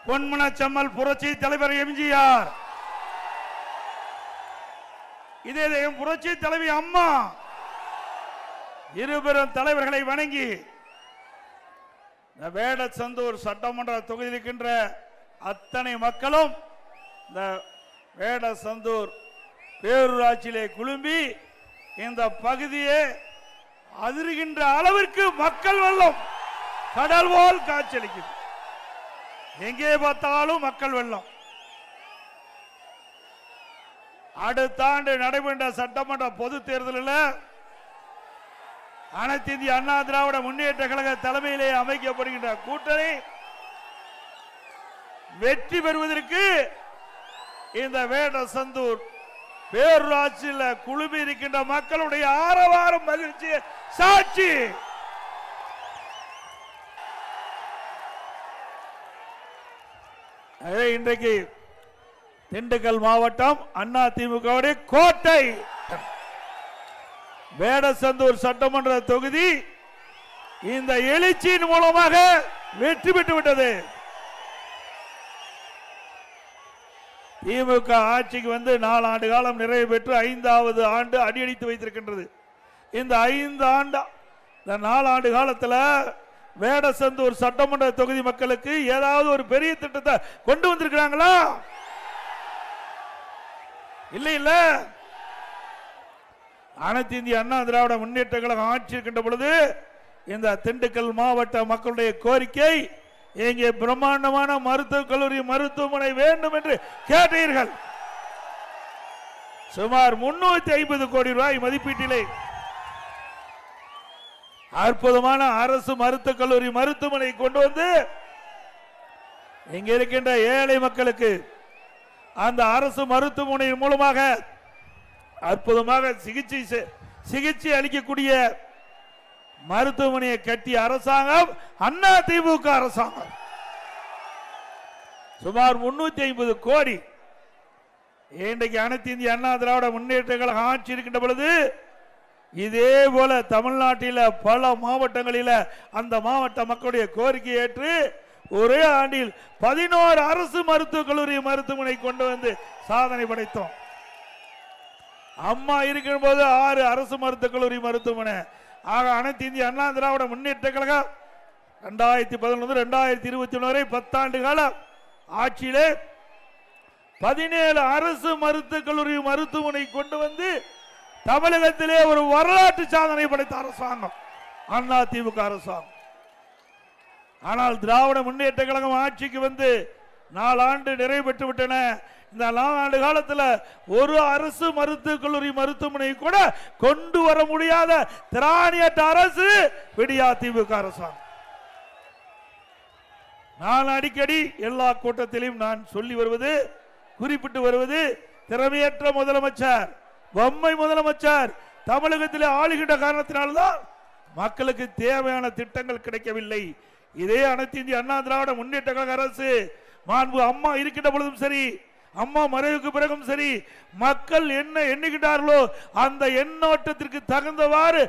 பொன்மனச்செம்மல் புரட்சி தலைவர் எம்ஜிஆர், இதே புரட்சி தலைவி அம்மா, இருபெரும் தலைவர்களை வணங்கி வேடசந்தூர் சட்டமன்ற தொகுதியில் இருக்கின்ற அத்தனை மக்களும் இந்த வேடசந்தூர் பேரூராட்சியிலே குழும்பி இந்த பகுதியே அதிர்கின்ற அளவிற்கு மக்கள் வெள்ளம் கடல் போல் காட்சியளிக்குது. எங்கே பார்த்தாலும் மக்கள் வெள்ளம். அடுத்த ஆண்டு நடைபெற்ற சட்டமன்ற பொது தேர்தலில் அனைத்து இந்திய அண்ணா திராவிட முன்னேற்ற கழக தலைமையிலே அமைக்கப்படுகின்ற கூட்டணி வெற்றி பெறுவதற்கு இந்த வேடசந்தூர் பேரூராட்சியில் குழுமி இருக்கின்ற மக்களுடைய ஆரவாரம் மகிழ்ச்சி சாட்சி. இன்றைக்கு திண்டுக்கல் மாவட்டம் அண்ணா திமுக கோட்டை வேடசந்தூர் சட்டமன்ற தொகுதி இந்த எழுச்சியின் மூலமாக வெற்றி பெற்று விட்டது. திமுக ஆட்சிக்கு வந்து 4 ஆண்டு காலம் நிறைவு பெற்று 5வது ஆண்டு அடியடித்து வைத்திருக்கின்றது. இந்த 4 ஆண்டு காலத்தில் வேடசந்தூர் சட்டமன்ற தொகுதி மக்களுக்கு ஏதாவது ஒரு பெரிய திட்டத்தை கொண்டு வந்திருக்கிறாங்களா? இல்ல. அனைத்து இந்திய அண்ணா திராவிட முன்னேற்ற கழகம் ஆட்சி இருக்கின்ற பொழுது இந்த திண்டுக்கல் மாவட்ட மக்களுடைய கோரிக்கை, இங்கே பிரம்மாண்டமான மருத்துவக் கல்லூரி மருத்துவமனை வேண்டும் என்று கேட்டீர்கள். சுமார் 350 கோடி ரூபாய் மதிப்பீட்டிலே அற்புதமான அரசு மருத்துவக் கல்லூரி மருத்துவமனை கொண்டு வந்து இங்க இருக்கின்ற ஏழை மக்களுக்கு அந்த அரசு மருத்துவமனையின் மூலமாக அற்புதமாக சிகிச்சை அளிக்கக்கூடிய மருத்துவமனையை கட்டிய அரசாங்கம் அண்ணா திமுக அரசாங்கம். சுமார் 350 கோடி. இன்றைக்கு அனைத்து இந்திய அண்ணா திராவிட முன்னேற்ற கழகம் ஆட்சி இருக்கின்ற பொழுது இதே போல தமிழ்நாட்டில் பல மாவட்டங்களில் அந்த மாவட்ட மக்களுடைய கோரிக்கை ஏற்று ஒரே ஆண்டில் 11 அரசு மருத்துவக் கல்லூரி மருத்துவமனை கொண்டு வந்து சாதனை படைத்தோம். அம்மா இருக்கிற போது 6 அரசு மருத்துவக் கல்லூரி மருத்துவமனை. ஆக அனைத்து இந்திய அண்ணா திராவிட முன்னேற்ற கழகம் 2011-2021 வரை 10 ஆண்டு கால ஆட்சியிலே 17 அரசு மருத்துவக் கல்லூரி மருத்துவமனை கொண்டு வந்து தமிழகத்திலே ஒரு வரலாற்று சாதனை படைத்த அரசாங்கம் அண்ணா திமுக அரசாங்கம். ஆனால் திராவிட முன்னேற்ற கழகம் ஆட்சிக்கு வந்து 4 ஆண்டு நிறைவு பெற்று விட்டன. இந்த 4 ஆண்டு காலத்தில் ஒரு அரசு மருத்துவக் கல்லூரி மருத்துவமனை கூட கொண்டு வர முடியாத திராணியற்ற அரசு விடியா திமுக அரசாங்கம். நான் அடிக்கடி எல்லா கூட்டத்திலும் நான் சொல்லி வருவது, குறிப்பிட்டு வருவது, திறமையற்ற முதலமைச்சர், பொம்மை முதலமைச்சர் தமிழகத்திலே ஆளுகின்ற காரணத்தினால்தான் மக்களுக்கு தேவையான திட்டங்கள் கிடைக்கவில்லை. இதே அனைத்து இந்திய அண்ணா திராவிட முன்னேற்ற கழக அரசு மாண்பு அம்மா இருக்கின்ற பொழுதும் சரி, அம்மா மறைவுக்கு பிறகும் சரி, மக்கள் என்ன எண்ணுகின்றார்களோ அந்த எண்ணோட்டத்திற்கு தகுந்தவாறு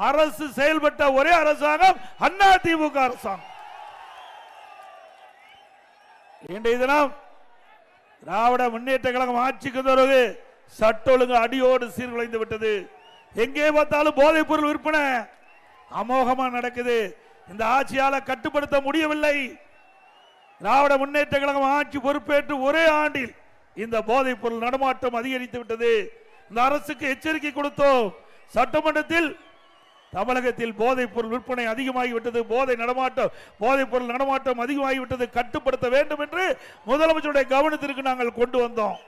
அரசு செயல்பட்ட ஒரே அரசாங்கம் அண்ணா திமுக அரசாங்கம். இன்றைய தினம் திராவிட முன்னேற்ற கழகம் ஆட்சிக்கு வருவது சட்ட ஒழுங்கு அடியோடு சீர்குலைந்து விட்டது. எங்கே பார்த்தாலும் போதைப் பொருள் விற்பனை அமோகமா நடக்குது. இந்த ஆட்சியால கட்டுப்படுத்த முடியவில்லை. திராவிட முன்னேற்ற கழகம் ஆட்சி பொறுப்பேற்று ஒரே ஆண்டில் இந்த போதைப் பொருள் நடமாட்டம் அதிகரித்து விட்டது. இந்த அரசுக்கு எச்சரிக்கை கொடுத்தோம். சட்டமன்றத்தில் தமிழகத்தில் போதைப் பொருள் விற்பனை அதிகமாகிவிட்டது, போதைப் பொருள் நடமாட்டம் அதிகமாகிவிட்டது, கட்டுப்படுத்த வேண்டும் என்று முதலமைச்சருடைய கவனத்திற்கு நாங்கள் கொண்டு வந்தோம்.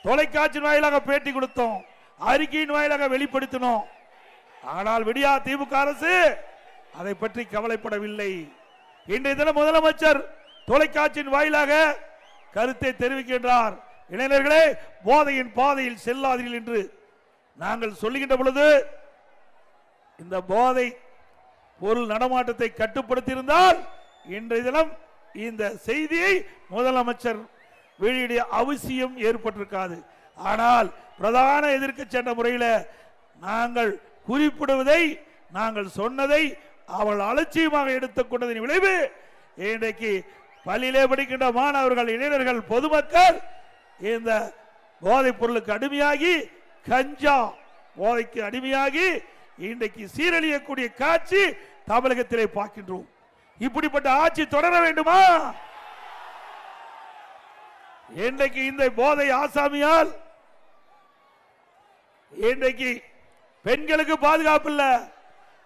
தொலைக்காட்சி வாயிலாக பேட்டி கொடுத்தோம், அறிக்கையின் வாயிலாக வெளிப்படுத்தினோம். ஆனால் விடியா திமுக அரசு அதை பற்றி கவலைப்படவில்லை. இன்றைய தினம் முதலமைச்சர் தொலைக்காட்சியின் வாயிலாக கருத்தை தெரிவிக்கின்றார். இளைஞர்களே, போதையின் பாதையில் செல்லாதீர்கள் என்று நாங்கள் சொல்லுகின்ற பொழுது இந்த போதை பொருள் நடமாட்டத்தை கட்டுப்படுத்தியிருந்தால் இன்றைய தினம் இந்த செய்தியை முதலமைச்சர் வெளியிட அவசியம் ஏற்பட்டிருக்காது. ஆனால் பிரதான எதிர்க்கட்சி என்ற முறையில் நாங்கள் குறிப்பிடுவதை, நாங்கள் சொன்னதை அவள் அலட்சியமாக எடுத்துக் கொண்டதின் விளைவு இன்றைக்கு பள்ளியிலே படிக்கின்ற மாணவர்கள், இளைஞர்கள், பொதுமக்கள் இந்த போதைப் பொருளுக்கு அடிமையாகி, கஞ்சா போதைக்கு அடிமையாகி இன்றைக்கு சீரழியக்கூடிய காட்சி தமிழகத்திலே பார்க்கின்றோம். இப்படிப்பட்ட ஆட்சி தொடர வேண்டுமா? இன்றைக்கு இந்த போதை ஆசாமியால் இன்றைக்கு பெண்களுக்கு பாதுகாப்பு இல்ல,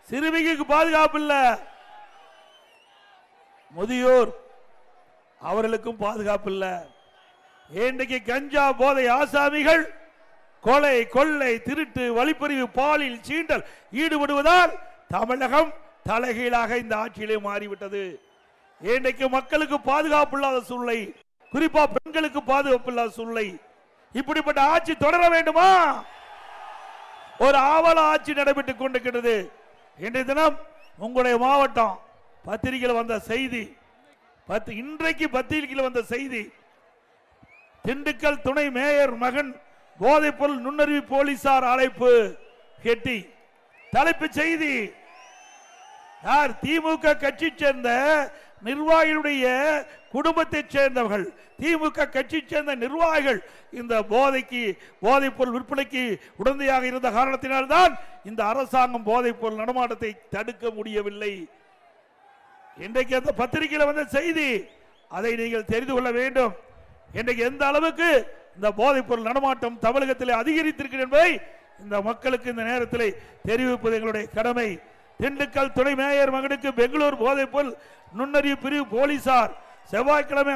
சிறுமிக்கு பாதுகாப்பு இல்ல, முதியோர் அவர்களுக்கும் பாதுகாப்பு இல்ல. இன்றைக்கு கஞ்சா போதை ஆசாமிகள் கொலை, கொள்ளை, திருட்டு, வழிப்பறிவு, பாலியல் சீண்டல் ஈடுபடுவதால் தமிழகம் தலைகீழாக இந்த ஆட்சியிலே மாறிவிட்டது. இன்றைக்கு மக்களுக்கு பாதுகாப்பு இல்லாத சூழ்நிலை, குறிப்பா பெண்களுக்கு பாதுகாப்பு இல்லாத சூழ்நிலை. இப்படிப்பட்ட ஆட்சி தொடர வேண்டுமா? ஒரு ஆவல ஆட்சி நடைபெற்றுக் கொண்டிருக்கிறது. இன்றைய தினம் உங்களுடைய மாவட்டம் பத்திரிகையில் வந்த செய்தி, இன்றைக்கு பத்திரிகையில் வந்த செய்தி, திண்டுக்கல் துணை மேயர் மகன் போதைப்பொருள் நுண்ணறிவு போலீசார் அழைப்பு கெட்டி. தலைப்புச் செய்தி, யார்? திமுக கட்சி சேர்ந்த நிர்வாகிகளுடைய குடும்பத்தை சேர்ந்தவர்கள், திமுக கட்சி சேர்ந்த நிர்வாகிகள் இந்த போதைப் பொருள் விற்பனைக்கு உடந்தையாக இருந்த காரணத்தினால்தான் இந்த அரசாங்கம் போதைப் பொருள் நடமாட்டத்தை தடுக்க முடியவில்லை. இன்றைக்கு அந்த பத்திரிகையில் வந்த செய்தி, அதை நீங்கள் தெரிந்து கொள்ள வேண்டும். இன்றைக்கு எந்த அளவுக்கு இந்த போதைப் பொருள் நடமாட்டம் தமிழகத்தில் அதிகரித்திருக்கிறது என்பதை இந்த மக்களுக்கு இந்த நேரத்தில் தெரிவிப்பது எங்களுடைய கடமை. திண்டுக்கல் துணை மேயர் மகனுக்கு பெங்களூர் போதைப் பொருள் நுண்ணறிவு பிரிவு போலீசார் செவ்வாய்க்கிழமை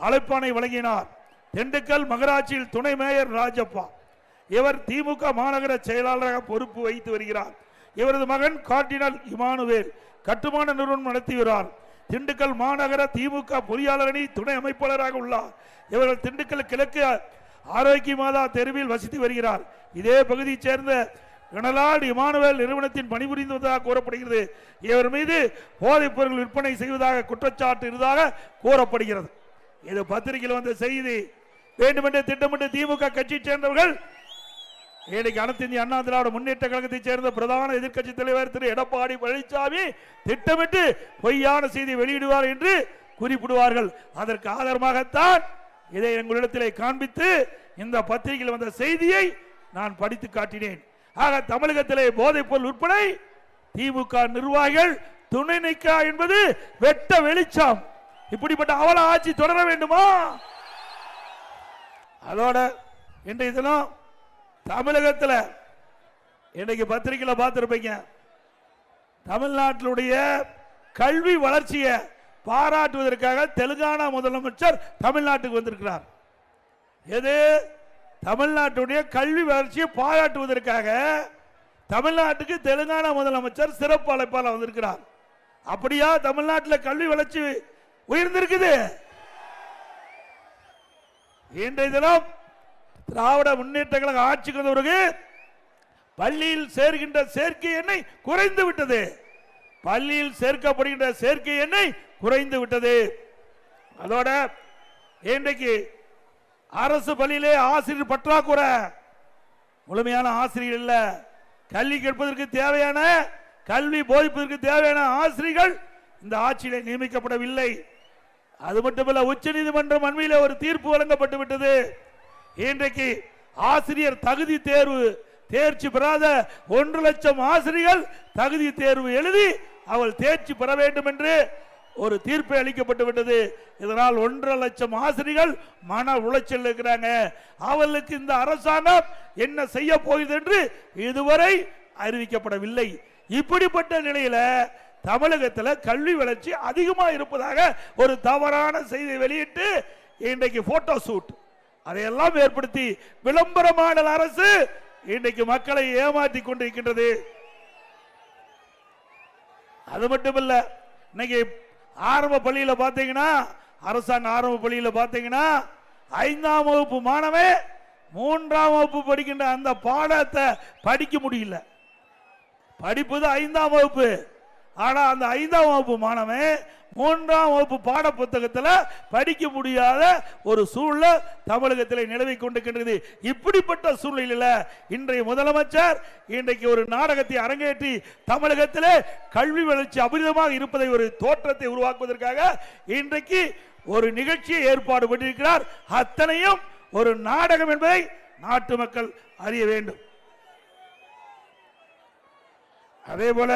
அழைப்பானை வழங்கினார். திண்டுக்கல் மகராட்சியில் துணை மேயர் ராஜப்பா, இவர் திமுக மாநகர செயலாளராக பொறுப்பு வகித்து வருகிறார். இவரது மகன் கார்டினல் இமானுவேல் கட்டுமான நிறுவனம் நடத்துகிறார். திண்டுக்கல் மாநகர திமுக பொறியாளர் அணி துணை அமைப்பாளராக உள்ளார். இவர்கள் திண்டுக்கல் கிழக்கு ஆரோக்கிய மாதா தெருவில் வசித்து வருகிறார். இதே பகுதியைச் சேர்ந்த கனலாடு இமானுவேல் நிறுவனத்தின் பணிபுரிந்து வந்ததாக கூறப்படுகிறது. இவர் மீது போதைப் பொருள் விற்பனை செய்வதாக குற்றச்சாட்டு இருந்ததாக கூறப்படுகிறது. இது பத்திரிகையில் வந்த செய்தி. வேண்டுமென்றே திட்டமிட்டு திமுக கட்சியை சேர்ந்தவர்கள் இன்னைக்கு அனைத்து இந்திய அண்ணா திராவிட முன்னேற்ற கழகத்தைச் சேர்ந்த பிரதான எதிர்க்கட்சி தலைவர் திரு எடப்பாடி பழனிசாமி திட்டமிட்டு பொய்யான செய்தி வெளியிடுவார் என்று குறிப்பிடுவார்கள். அதற்கு ஆதாரமாகத்தான் இதை எங்களிடத்திலே காண்பித்து இந்த பத்திரிகையில் வந்த செய்தியை நான் படித்து காட்டினேன். ஆக தமிழகத்திலே போதைப் பொருள் விற்பனை திமுக நிர்வாகிகள் துணை நிற்க என்பது வெட்ட வெளிச்சம். இப்படிப்பட்ட அவல ஆட்சி தொடர வேண்டுமா? அதோட இன்றைய தினம் தமிழகத்தில் இன்னைக்கு பத்திரிகையில் பார்த்திருப்பீங்க, தமிழ்நாட்டினுடைய கல்வி வளர்ச்சியை பாராட்டுவதற்காக தெலுங்கானா முதலமைச்சர் தமிழ்நாட்டுக்கு வந்திருக்கிறார். எது? தமிழ்நாட்டுடைய கல்வி வளர்ச்சியை பாராட்டுவதற்காக தமிழ்நாட்டுக்கு தெலுங்கானா முதலமைச்சர் சிறப்பு அழைப்பாளர் வந்திருக்கிறார். அப்படியா தமிழ்நாட்டில் கல்வி வளர்ச்சி உயர்ந்திருக்குது? இன்றைய தினம் திராவிட முன்னேற்ற கழக ஆட்சிக்கு பிறகு பள்ளியில் சேர்க்கின்ற சேர்க்கை எண்ணை குறைந்து விட்டது. பள்ளியில் சேர்க்கப்படுகின்ற சேர்க்கை எண்ணை குறைந்து விட்டது. அதோட இன்றைக்கு அரசு பள்ளியிலே ஆசிரியர் பற்றாக்குறை, முழுமையான ஆசிரியர் இல்ல. கல்வி கேட்பதற்கு தேவையான, கல்வி போதிப்பதற்கு தேவையான ஆசிரியர்கள் இந்த ஆட்சியிலே நியமிக்கப்படவில்லை. அது மட்டுமல்ல, உச்ச நீதிமன்றம் அண்மையில் ஒரு தீர்ப்பு வழங்கப்பட்டு விட்டது. இன்றைக்கு ஆசிரியர் தகுதி தேர்வு தேர்ச்சி பெறாத 1 லட்சம் ஆசிரியர்கள் தகுதி தேர்வு எழுதி அவள் தேர்ச்சி பெற வேண்டும் என்று ஒரு தீர்ப்பை அளிக்கப்பட்டு விட்டது. இதனால் 1.5 லட்சம் ஆசிரியர்கள் மன உளைச்சல் இருக்கிறாங்க. அவர்களுக்கு இந்த அரசாங்கம் என்ன செய்ய போகுது என்று இதுவரை அறிவிக்கப்படவில்லை. இப்படிப்பட்ட நிலையில தமிழகத்தில் கல்வி வளர்ச்சி அதிகமாக இருப்பதாக ஒரு தவறான செய்தி வெளியிட்டு இன்றைக்கு போட்டோ ஷூட் அதையெல்லாம் ஏற்படுத்தி விளம்பரமான அரசு இன்றைக்கு மக்களை ஏமாற்றி கொண்டிருக்கின்றது. அது மட்டுமல்ல, இன்னைக்கு ஆரம்ப பள்ளியில் பார்த்தீங்கன்னா, அரசாங்க ஆரம்ப பள்ளியில் பார்த்தீங்கன்னா 5ஆம் வகுப்பு மாணவன் 3ஆம் வகுப்பு படிக்கின்ற அந்த பாடத்தை படிக்க முடியல. படிப்பது 5ஆம் வகுப்பு. ஆனா அந்த 5ஆம் வகுப்பு மாணவன் 3ஆம் வகுப்பு பாட புத்தகத்தில் படிக்க முடியாத ஒரு சூழ்நிலை தமிழகத்தில் நிலவி கொண்டிருக்கின்றது. இப்படிப்பட்ட சூழ்நிலையில் இன்றைய முதலமைச்சர் இன்றைக்கு ஒரு நாடகத்தை அரங்கேற்றி தமிழகத்திலே கல்வி வளர்ச்சி அபரிதமாக இருப்பதை ஒரு தோற்றத்தை உருவாக்குவதற்காக இன்றைக்கு ஒரு நிகழ்ச்சியை ஏற்பாடு பண்ணியிருக்கிறார். அத்தனையும் ஒரு நாடகம் என்பதை நாட்டு மக்கள் அறிய வேண்டும். அதே போல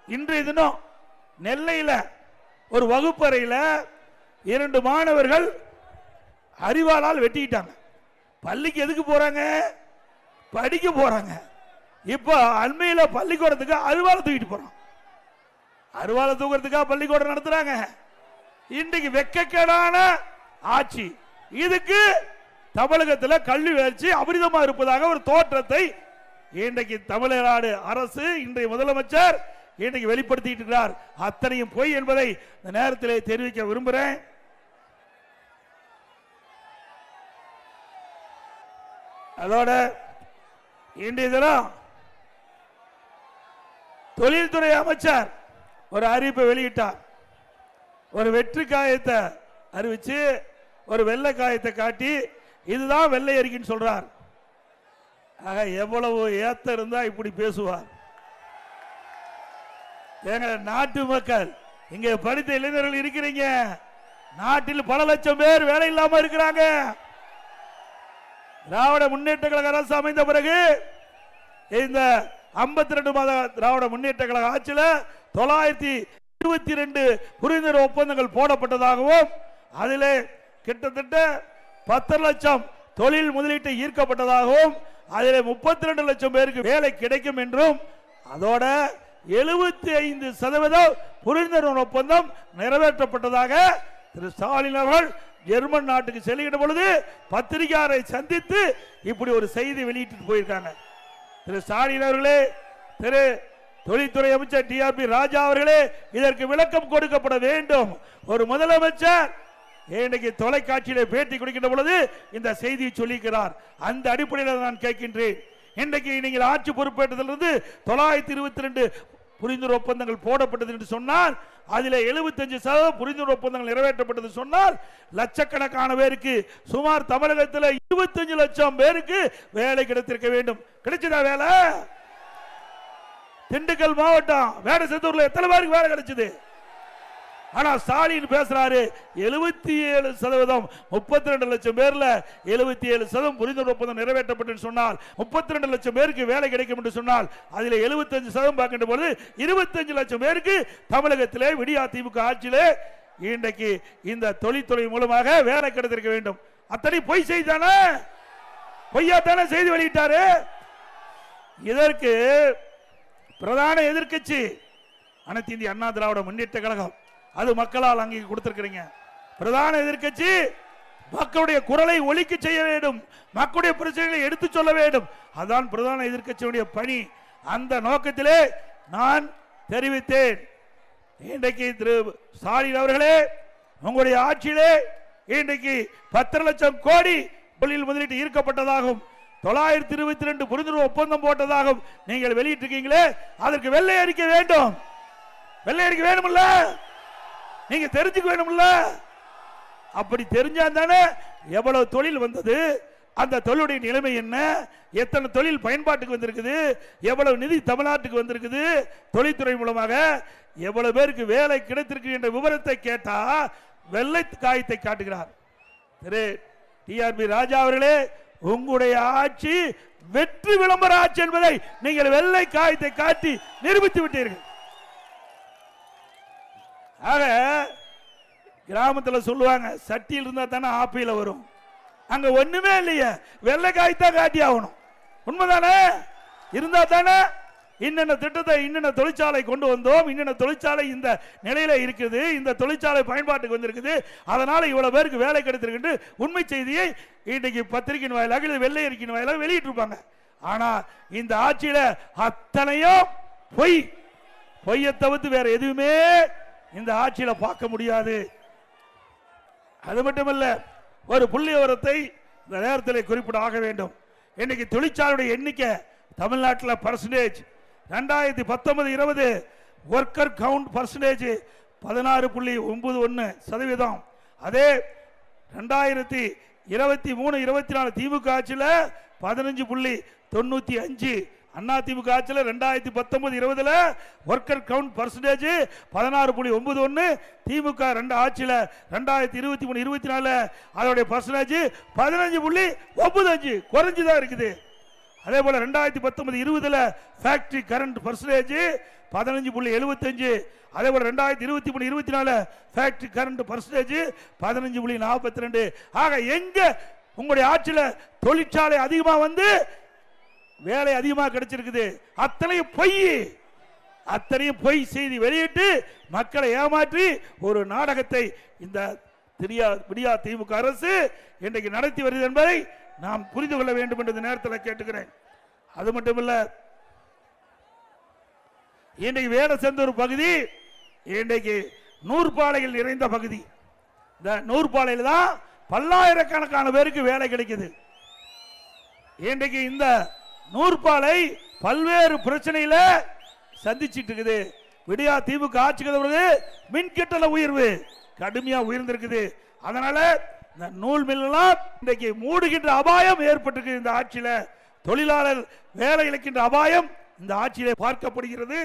இன்றைய தினம் நெல்லையில் ஒரு வகுப்பறையில் 2 மாணவர்கள் அறிவாளால் வெட்டிக்கிட்டாங்க. பள்ளிக்கு எதுக்கு போறாங்க? படிக்க போறாங்க. இப்ப அண்மையில் பள்ளிக்கூடத்துக்கு அருவாளை தூக்கிட்டு போறோம். அருவாளை தூக்கிறதுக்காக பள்ளிக்கூடம் நடத்துறாங்க. இன்றைக்கு வெட்கக்கேடான ஆட்சி. இதுக்கு தமிழகத்தில் கல்வி வளர்ச்சி அபரிதமாக இருப்பதாக ஒரு தோற்றத்தை இன்றைக்கு தமிழ்நாடு அரசு இன்றைய முதலமைச்சர் இன்றைக்கு வெளிப்படுத்திட்டு இருக்கிறார். அத்தனையும் பொய் என்பதை இந்த நேரத்தில் தெரிவிக்க விரும்புகிறேன். அதோட இன்றைய தினம் தொழில்துறை அமைச்சர் ஒரு அறிவிப்பை வெளியிட்டார். ஒரு வெற்றி காயத்தை அறிவிச்சு ஒரு வெள்ளை காயத்தை காட்டி இதுதான் வெள்ளை அறிக்கைன்னு சொல்றார். ஆக எவ்வளவு ஏத்த இருந்தா இப்படி பேசுவார்? எங்க நாட்டு மக்கள், இங்க படித்த இளைஞர்கள் இருக்கிறீங்க. நாட்டில் பல லட்சம் பேர் வேலை இல்லாம இருக்கிறாங்க. திராவிட முன்னேற்ற கழக அரசு அமைந்த பிறகு இந்த 52 மாத திராவிட முன்னேற்ற கழக ஆட்சியில் 922 புரிந்துணர்வு ஒப்பந்தங்கள் போடப்பட்டதாகவும் அதிலே கிட்டத்தட்ட 10 லட்சம் தொழில் முதலீட்டை ஈர்க்கப்பட்டதாகவும் அதில் 32 லட்சம் பேருக்கு வேலை கிடைக்கும் என்றும் அதோட 75% புரிந்துணர்வு ஒப்பந்தம் நிறைவேற்றப்பட்டதாக திரு ஸ்டாலின் அவர்கள் ஜெர்மன் நாட்டுக்கு செல்கின்ற பொழுது பத்திரிகையாளரை சந்தித்து இப்படி ஒரு செய்தி வெளியிட்டு போயிருக்காங்க. திரு ஸ்டாலின் அவர்களே, திரு தொழில்துறை அமைச்சர் டிஆர்பி ராஜா அவர்களே, இதற்கு விளக்கம் கொடுக்கப்பட வேண்டும். ஒரு முதலமைச்சர் இன்றைக்கு தொலைக்காட்சியில பேட்டி கொடுக்கின்ற பொழுது இந்த செய்தியை சொல்லிக்கிறார். அந்த அடிப்படையில் நான் கேட்கின்றேன், இன்றைக்கு நீங்கள் ஆட்சி பொறுப்பேற்றதிலிருந்து 922 புரிந்துணர்வு ஒப்பந்தங்கள் போடப்பட்டது என்று சொன்னால் அதில் 75% புரிந்துணர்வு ஒப்பந்தங்கள் நிறைவேற்றப்பட்டது சொன்னால் லட்சக்கணக்கான பேருக்கு, சுமார் தமிழகத்தில் 25 லட்சம் பேருக்கு வேலை கிடைத்திருக்க வேண்டும். கிடைச்சதா வேலை? திண்டுக்கல் மாவட்டம் வேடசத்தூர்ல எத்தனை பேருக்கு வேலை கிடைச்சது? ஆனா ஸ்டாலின் பேசுறாரு 77%, 32 லட்சம் பேர்ல 77% புரிந்துணர்வு ஒப்பந்தம் நிறைவேற்றப்பட்டு சொன்னால் 32 லட்சம் பேருக்கு வேலை கிடைக்கும் என்று சொன்னால் அதில் 75% பார்க்கின்ற பொழுது 25 லட்சம் பேருக்கு தமிழகத்திலே விடியா திமுக ஆட்சியிலே இன்றைக்கு இந்த தொழில்துறை மூலமாக வேலை கிடைத்திருக்க வேண்டும். அத்தனை பொய் செய்தானே, பொய்யா தானே செய்தி வெளியிட்டாரு. இதற்கு பிரதான எதிர்க்கட்சி அனைத்து இந்திய அண்ணா திராவிட முன்னேற்ற கழகம், அது மக்களால் அங்கே கொடுத்திருக்கிறீங்க. பிரதான எதிர்க்கட்சி மக்களுடைய குரலை ஒலிக்க செய்ய வேண்டும், மக்களுடைய பிரச்சனைகளை எடுத்து சொல்ல வேண்டும். அதுதான் பிரதான எதிர்க்கட்சியுடைய பணி. அந்த நோக்கத்திலே நான் தெரிவித்தேன். இன்றைக்கு திரு ஸ்டாலின் அவர்களே, உங்களுடைய ஆட்சியிலே இன்றைக்கு 10 லட்சம் கோடி தொழில் முதலீட்டு ஈர்க்கப்பட்டதாகவும் 922 புரிந்துணர்வு ஒப்பந்தம் போட்டதாகவும் நீங்கள் வெளியிட்டிருக்கீங்களே, அதற்கு வெள்ளை அறிக்கை வேண்டும். வெள்ளை அறிக்கை வேணும்ல, நீங்க தெரிஞ்சுக்க வேணும்ல. அப்படி தெரிஞ்சா தானே எவ்வளவு தொழில் வந்தது, அந்த தொழிலுடைய நிலைமை என்ன, எத்தனை தொழில் பயன்பாட்டுக்கு வந்திருக்குது, எவ்வளவு நிதி தமிழ்நாட்டுக்கு வந்திருக்குது, தொழில்துறை மூலமாக எவ்வளவு பேருக்கு வேலை கிடைத்திருக்கு என்ற விவரத்தை கேட்டா வெள்ளை காயத்தை காட்டுகிறார். திரு டிஆர்பி ராஜா அவர்களே, உங்களுடைய ஆட்சி வெற்றி விளம்பர ஆட்சி என்பதை நீங்கள் வெள்ளை காயத்தை காட்டி நிரூபித்து விட்டீர்கள். ஆக கிராமத்தில் சொல்லுவாங்க, சட்டியில் இருந்தா தானே ஆப்பில வரும். அங்க ஒண்ணுமே இல்லையே, வெள்ளை காய்த்தான் காட்டி ஆகணும். உண்மைதானே? இருந்தா தானே இன்னென்ன திட்டத்தை இன்னென்ன தொழிற்சாலை கொண்டு வந்தோம், இன்னென்ன தொழிற்சாலை இந்த நிலையில இருக்குது, இந்த தொழிற்சாலை பயன்பாட்டுக்கு வந்திருக்குது, அதனால இவ்வளவு பேருக்கு வேலை கிடைத்திருக்கு உண்மை செய்தியை இன்றைக்கு பத்திரிகையின் வாயிலாக வெள்ளை அறிக்கையின் வாயிலாக வெளியிட்டு இருப்பாங்க. ஆனா இந்த ஆட்சியில அத்தனையும் பொய். பொய்யை தவிர்த்து வேற எதுவுமே இந்த ஆட்சியில பார்க்க முடியாது. அது மட்டுமல்ல, ஒரு புள்ளி விவரத்தை இந்த நேரத்தில் குறிப்பிட ஆக வேண்டும். இன்னைக்கு தொழிற்சாலையுடைய எண்ணிக்கை தமிழ்நாட்டில் பர்சன்டேஜ் 2019-20 ஒர்க்கர் கவுண்ட் பர்சன்டேஜ் 16.91%. அதே 2023-24 திமுக ஆட்சியில் 15.95. அண்ணா திமுக ஆட்சியில் 2019-20 ஒர்க்கர் கவுண்ட் பர்சன்டேஜ் 16.91. திமுக ஆட்சியில் 2023-24 அதோடைய பர்சன்டேஜ் 15.95, குறைஞ்சுதான் இருக்குது. அதே போல 2019-20 ஃபேக்டரி கரண்ட் பர்சன்டேஜ் 15.75. அதே போல 2023-24 ஃபேக்டரி கரண்ட் பர்சன்டேஜ் 15.42. ஆக எங்க உங்களுடைய ஆட்சியில் தொழிற்சாலை அதிகமா வந்து வேலை அதிகமாக கிடைச்சிருக்குது? அத்தனையும் பொய் செய்தி வெளியிட்டு மக்களை ஏமாற்றி ஒரு நாடகத்தை இந்த விடியா திமுக அரசு இன்றைக்கு நடத்தி வருகிறது என்பதை நாம் புரிந்து கொள்ள வேண்டும் என்று நேரத்தில் கேட்டுக்கிறேன். அது மட்டுமல்ல, இன்றைக்கு வேடசந்தூர் பகுதி இன்றைக்கு நூற்பாலைகள் நிறைந்த பகுதி. இந்த நூற்பாலையில் தான் பல்லாயிரக்கணக்கான பேருக்கு வேலை கிடைக்குது. இன்றைக்கு இந்த நூற்பாலை பல்வேறு பிரச்சனையில சந்திச்சிட்டு இருக்குது. விடியா திமுக ஆட்சிக்கு மின் கட்டண உயர்வு கடுமையா உயர்ந்திருக்குது. அதனால இந்த நூல் மில்லாம் இன்றைக்கு மூடுகின்ற அபாயம் ஏற்பட்டிருக்கு. இந்த ஆட்சியில தொழிலாளர் வேலை இழக்கின்ற அபாயம் இந்த ஆட்சியிலே பார்க்கப்படுகிறது.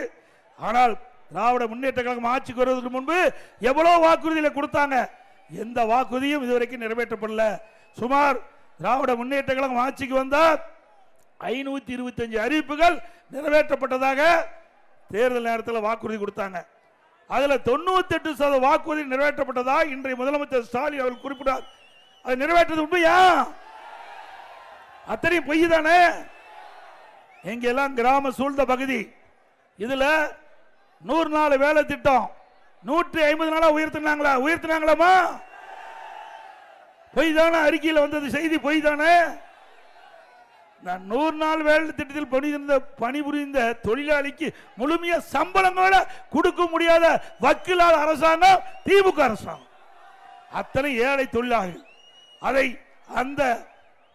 ஆனால் திராவிட முன்னேற்ற கழகம் ஆட்சிக்கு வருவதற்கு முன்பு எவ்வளவு வாக்குறுதிகளை கொடுத்தாங்க, எந்த வாக்குறுதியும் இதுவரைக்கும் நிறைவேற்றப்படல. சுமார் திராவிட முன்னேற்ற கழகம் ஆட்சிக்கு வந்தால் 525 அறிவிப்புகள் நிறைவேற்றப்பட்டதாக தேர்தல் நேரத்தில் வாக்குறுதி கொடுத்தாங்க. அதுல 98% வாக்குறுதி நிறைவேற்றப்பட்டதா இன்றைய முதலமைச்சர் ஸ்டாலின் அவர்கள் குறிப்பிட்டார். அது நிறைவேற்றது உண்மையா? அத்தனையும் பொய் தானே. எங்கெல்லாம் கிராம சூழ்ந்த பகுதி, இதுல 100 நாள் வேலை திட்டம் 150 நாளா உயர்த்தினாங்களாமா? பொய் தானே. அறிக்கையில் வந்தது செய்தி பொய் தானே. 100 நாள் வேலை திட்டத்தில் பணிபுரிந்த தொழிலாளிக்கு முழுமையா சம்பளங்களோட கொடுக்க முடியாத வக்கீலாளர் அரசாங்கம் திமுக அரசாங்கம். அத்தனை ஏழை தொழிலாளிகள் அதை அந்த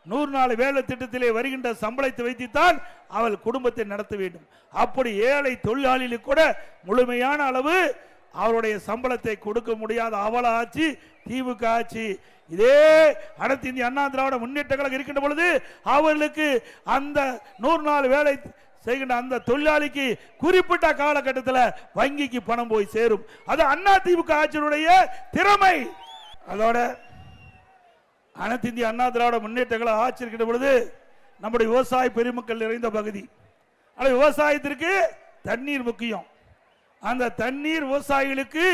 100 நாள் வேலை திட்டத்திலே வருகின்ற சம்பளத்தை வைத்துத்தான் அவள் குடும்பத்தை நடத்த வேண்டும். அப்படி ஏழை தொழிலாளிகளுக்கு கூட முழுமையான அளவு அவருடைய சம்பளத்தை கொடுக்க முடியாத அவல ஆட்சி திமுக ஆட்சி. இதே அனைத்து இந்திய அண்ணா திராவிட முன்னேற்ற கழகம் இருக்கின்ற பொழுது அவர்களுக்கு அந்த 100 நாள் வேலை செய்கின்ற அந்த தொழிலாளிக்கு குறிப்பிட்ட காலகட்டத்தில் வங்கிக்கு பணம் போய் சேரும். அது அண்ணா திமுக ஆட்சியினுடைய திறமை. அதோட அனைத்து இந்திய அண்ணா திராவிட முன்னேற்ற கழகம் ஆட்சி இருக்கின்ற பொழுது நம்முடைய விவசாய பெருமக்கள் நிறைந்த பகுதி. ஆனால் விவசாயத்திற்கு தண்ணீர் முக்கியம். அந்த தண்ணீர் விவசாயிகளுக்கு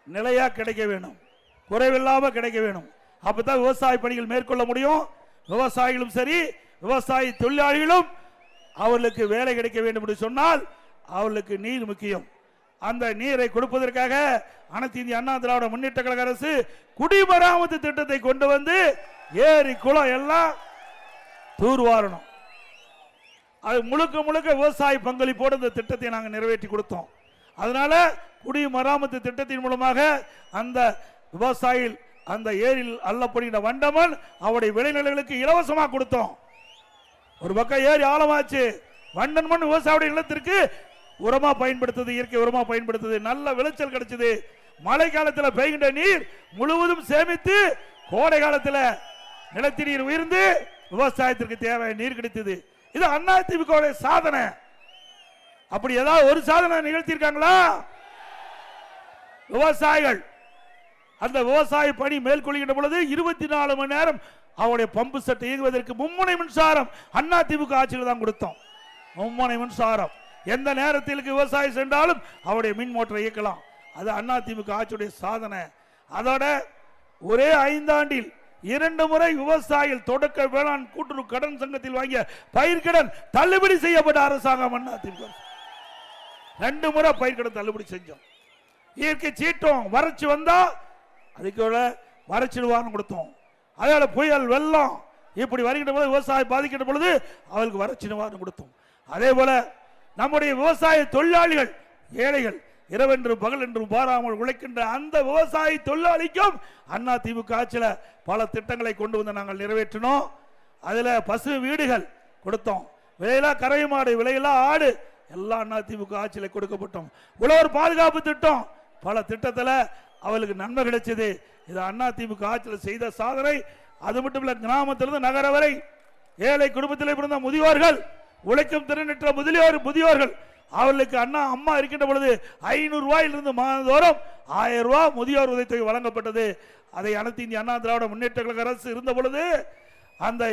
நிலையா கிடைக்க வேணும், குறைவில்லாம கிடைக்க வேணும். அப்பதான் விவசாய பணிகள் மேற்கொள்ள முடியும். விவசாயிகளும் சரி, விவசாய தொழிலாளிகளும் அவர்களுக்கு வேலை கிடைக்க வேண்டும் என்று சொன்னால் அவர்களுக்கு நீர் முக்கியம். அந்த நீரை கொடுப்பதற்காக அனைத்து இந்திய அண்ணா திராவிட முன்னேற்ற கழக அரசு குடிமராமத்து திட்டத்தை கொண்டு வந்து ஏரி குளம் எல்லாம் தூர்வாரணும். அது முழுக்க முழுக்க விவசாய பங்களிப்போடு இந்த திட்டத்தை நாங்கள் நிறைவேற்றி கொடுத்தோம். அதனால குடிமராமத்து திட்டத்தின் மூலமாக அந்த விவசாயிகள் அந்த ஏரியில் அள்ளப்படுகின்ற வண்டமன் அவருடைய விளைநிலங்களுக்கு இலவசமாக கொடுத்தோம். ஒரு பக்கம் ஏரி ஆழமாச்சு, வண்டன் மண் விவசாயிய நிலத்திற்கு உரமா பயன்படுத்துது, இயற்கை உரமா பயன்படுத்துது, நல்ல விளைச்சல் கிடைச்சது. மழை காலத்தில் பெய்கின்ற நீர் முழுவதும் சேமித்து கோடை காலத்தில் நிலத்தி நீர் உயர்ந்து விவசாயத்திற்கு தேவை நீர் கிடைத்தது. இது அண்ணா திமுக சாதனை. அப்படி ஏதாவது ஒரு சாதனை நிகழ்த்தியிருக்காங்களா? விவசாயிகள் அந்த விவசாய பணி மேற்கொள்கின்ற பொழுது 24 மணி நேரம் அவருடைய பம்பு செட் இயங்குவதற்கு மும்முனை மின்சாரம் அண்ணா திமுக ஆட்சியில் தான் கொடுத்தோம். மும்முனை மின்சாரம் எந்த நேரத்திற்கு விவசாயம் சென்றாலும் அவருடைய மின் மோட்டரை இயக்கலாம். அது அண்ணா திமுக ஆட்சியுடைய சாதனை. அதோட ஒரே 5 ஆண்டில் 2 முறை விவசாயிகள் தொடக்க வேளாண் கூட்டுறவு கடன் சங்கத்தில் வாங்கிய பயிர்கடன் தள்ளுபடி செய்யப்பட்ட அரசாங்கம் அண்ணா திமுக. 2 முறை பயிர்கடன் தள்ளுபடி செஞ்சோம். இயற்கை சீற்றம் வறட்சி வந்தா அதுக்கு வறட்சி நிவாரணம் கொடுத்தோம். அதனால புயல் வெள்ளம் இப்படி வருகின்ற போது விவசாயம் பாதிக்கின்ற பொழுது அவர்களுக்கு வறட்சி நிவாரணம் கொடுத்தோம். அதே போல நம்முடைய விவசாய தொழிலாளிகள் ஏழைகள் இரவென்றும் பகல் என்றும் பாராமல் உழைக்கின்ற அந்த விவசாய தொழிலாளிக்கும் அண்ணா திமுக ஆட்சியில் பல திட்டங்களை கொண்டு வந்து நாங்கள் நிறைவேற்றினோம். அதுல பசு வீடுகள் கொடுத்தோம், விலையில்லா கறவை மாடு, விலையில்லா ஆடு எல்லாம் அண்ணா திமுக ஆட்சியில் கொடுக்கப்பட்டோம். உழவர் பாதுகாப்பு திட்டம் பல திட்டத்தில் அவளுக்கு நன்மை கிடைச்சது. இது அதிமுக ஆட்சியில் செய்த சாதனை. அது மட்டும் இல்ல, கிராமத்திலிருந்து நகர வரை ஏழை குடும்பத்தில் பிறந்த முதியோர்கள், உழைக்கும் திறனற்ற முதியோர்கள் அவர்களுக்கு அம்மா இருக்கின்ற பொழுது 500 ரூபாயிலிருந்து மாதந்தோறும் 1000 ரூபாய் முதியோர் உதவித்தொகை வழங்கப்பட்டது. அதை அனைத்து இந்திய அண்ணா திராவிட முன்னேற்ற கழக அரசு இருந்த பொழுது அந்த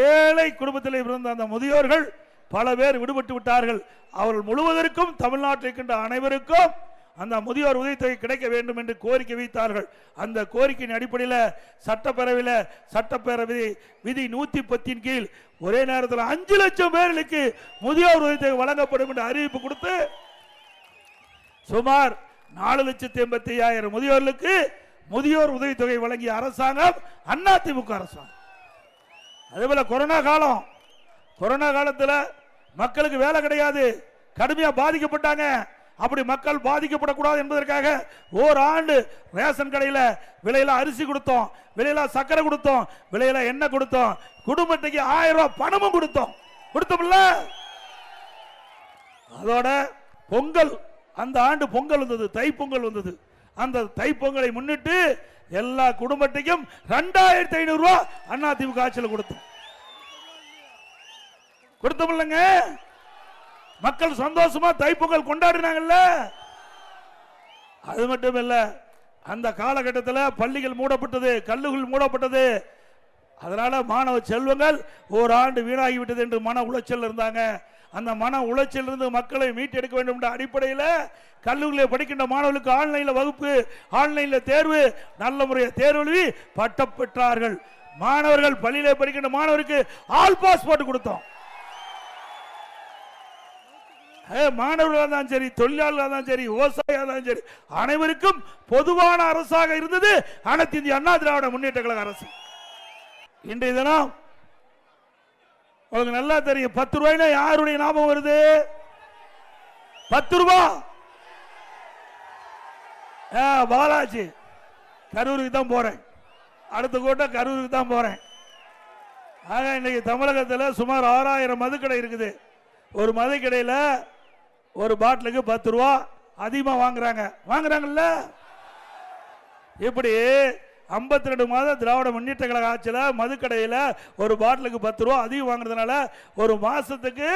ஏழை குடும்பத்தில் பிறந்த அந்த முதியோர்கள் பல பேர் விடுபட்டு விட்டார்கள். அவர்கள் முழுவதற்கும் தமிழ்நாட்டில் இருக்கின்ற அனைவருக்கும் அந்த முதியோர் உதவித்தொகை கிடைக்க வேண்டும் என்று கோரிக்கை வைத்தார்கள். அந்த கோரிக்கையின் அடிப்படையில் சட்டப்பேரவை விதி 110 கீழ் ஒரே நேரத்தில் 5 லட்சம் பேர்களுக்கு முதியோர் உதவித்தொகை வழங்கப்படும் என்று அறிவிப்பு கொடுத்து சுமார் 4,85,000 முதியோர்களுக்கு முதியோர் உதவித்தொகை வழங்கிய அரசாங்கம் அதிமுக அரசாங்கம். அதேபோல கொரோனா காலத்தில் மக்களுக்கு வேலை கிடையாது, கடுமையா பாதிக்கப்பட்டாங்க. அப்படி மக்கள் பாதிக்கப்படக்கூடாது என்பதற்காக ஓராண்டு ரேஷன் கடையில் விலையில அரிசி கொடுத்தோம், விலையில சக்கரை கொடுத்தோம், விலையில எண்ணெய் கொடுத்தோம், குடும்பத்துக்கு 1000 ரூபாய் பணமும் கொடுத்தோம்ல. அதோட பொங்கல், அந்த ஆண்டு பொங்கல் வந்தது, தைப்பொங்கல் வந்தது. அந்த தைப்பொங்கலை முன்னிட்டு எல்லா குடும்பத்துக்கும் 2500 ரூபாய் அதிமுக ஆட்சியில் கொடுத்தோம்லங்க. மக்கள் சந்தோஷமா தைப்பொங்கல் கொண்டாடினாங்கல்ல. அது மட்டும் இல்ல, அந்த காலகட்டத்தில் பள்ளிகள் மூடப்பட்டது, கல்லூரிகள் மூடப்பட்டது. அதனால மாணவ செல்வங்கள் ஓராண்டு வீணாகிவிட்டது என்று மன உளைச்சல் இருந்தாங்க. அந்த மன உளைச்சல் இருந்து மக்களை மீட்டெடுக்க வேண்டும் என்ற அடிப்படையில் கல்லூரியில் படிக்கின்ற மாணவர்களுக்கு ஆன்லைன்ல வகுப்பு, ஆன்லைன்ல தேர்வு, நல்ல முறையில் தேர்வு எழுதி பட்டம் பெற்றார்கள். மாணவர்கள் பள்ளியில படிக்கின்ற மாணவருக்கு ஆல் பாஸ் போட்டு கொடுத்தோம். மாணவர்களாக தான் சரி, தொழிலாளர்களாக தான் சரி, விவசாயியாக தான் சரி, அனைவருக்கும் பொதுவான அரசாக இருந்தது அனைத்து இந்திய அண்ணா திராவிட முன்னேற்ற கழக அரசு. இன்றைய தினம் உங்களுக்கு நல்லா தெரியும், 10 ரூபாய்னா யாருடைய ஞாபகம் வருது? 10 ரூபாய் பாலாஜி. கரூருக்கு தான் போறேன், அடுத்த கூட்டம் கரூருக்கு தான் போறேன். ஆக இன்னைக்கு தமிழகத்தில் சுமார் 6000 மதுக்கடை இருக்குது. ஒரு மதுக்கடையில் ஒரு பாட்டிலுக்கு 10 ரூபா அதிகமாக வாங்குறாங்கல்ல. இப்படி 52 மாதம் திராவிட முன்னேற்ற கழக ஆட்சியில் மதுக்கடையில் ஒரு பாட்டிலுக்கு 10 ரூபா அதிகம் வாங்குறதுனால ஒரு மாசத்துக்கு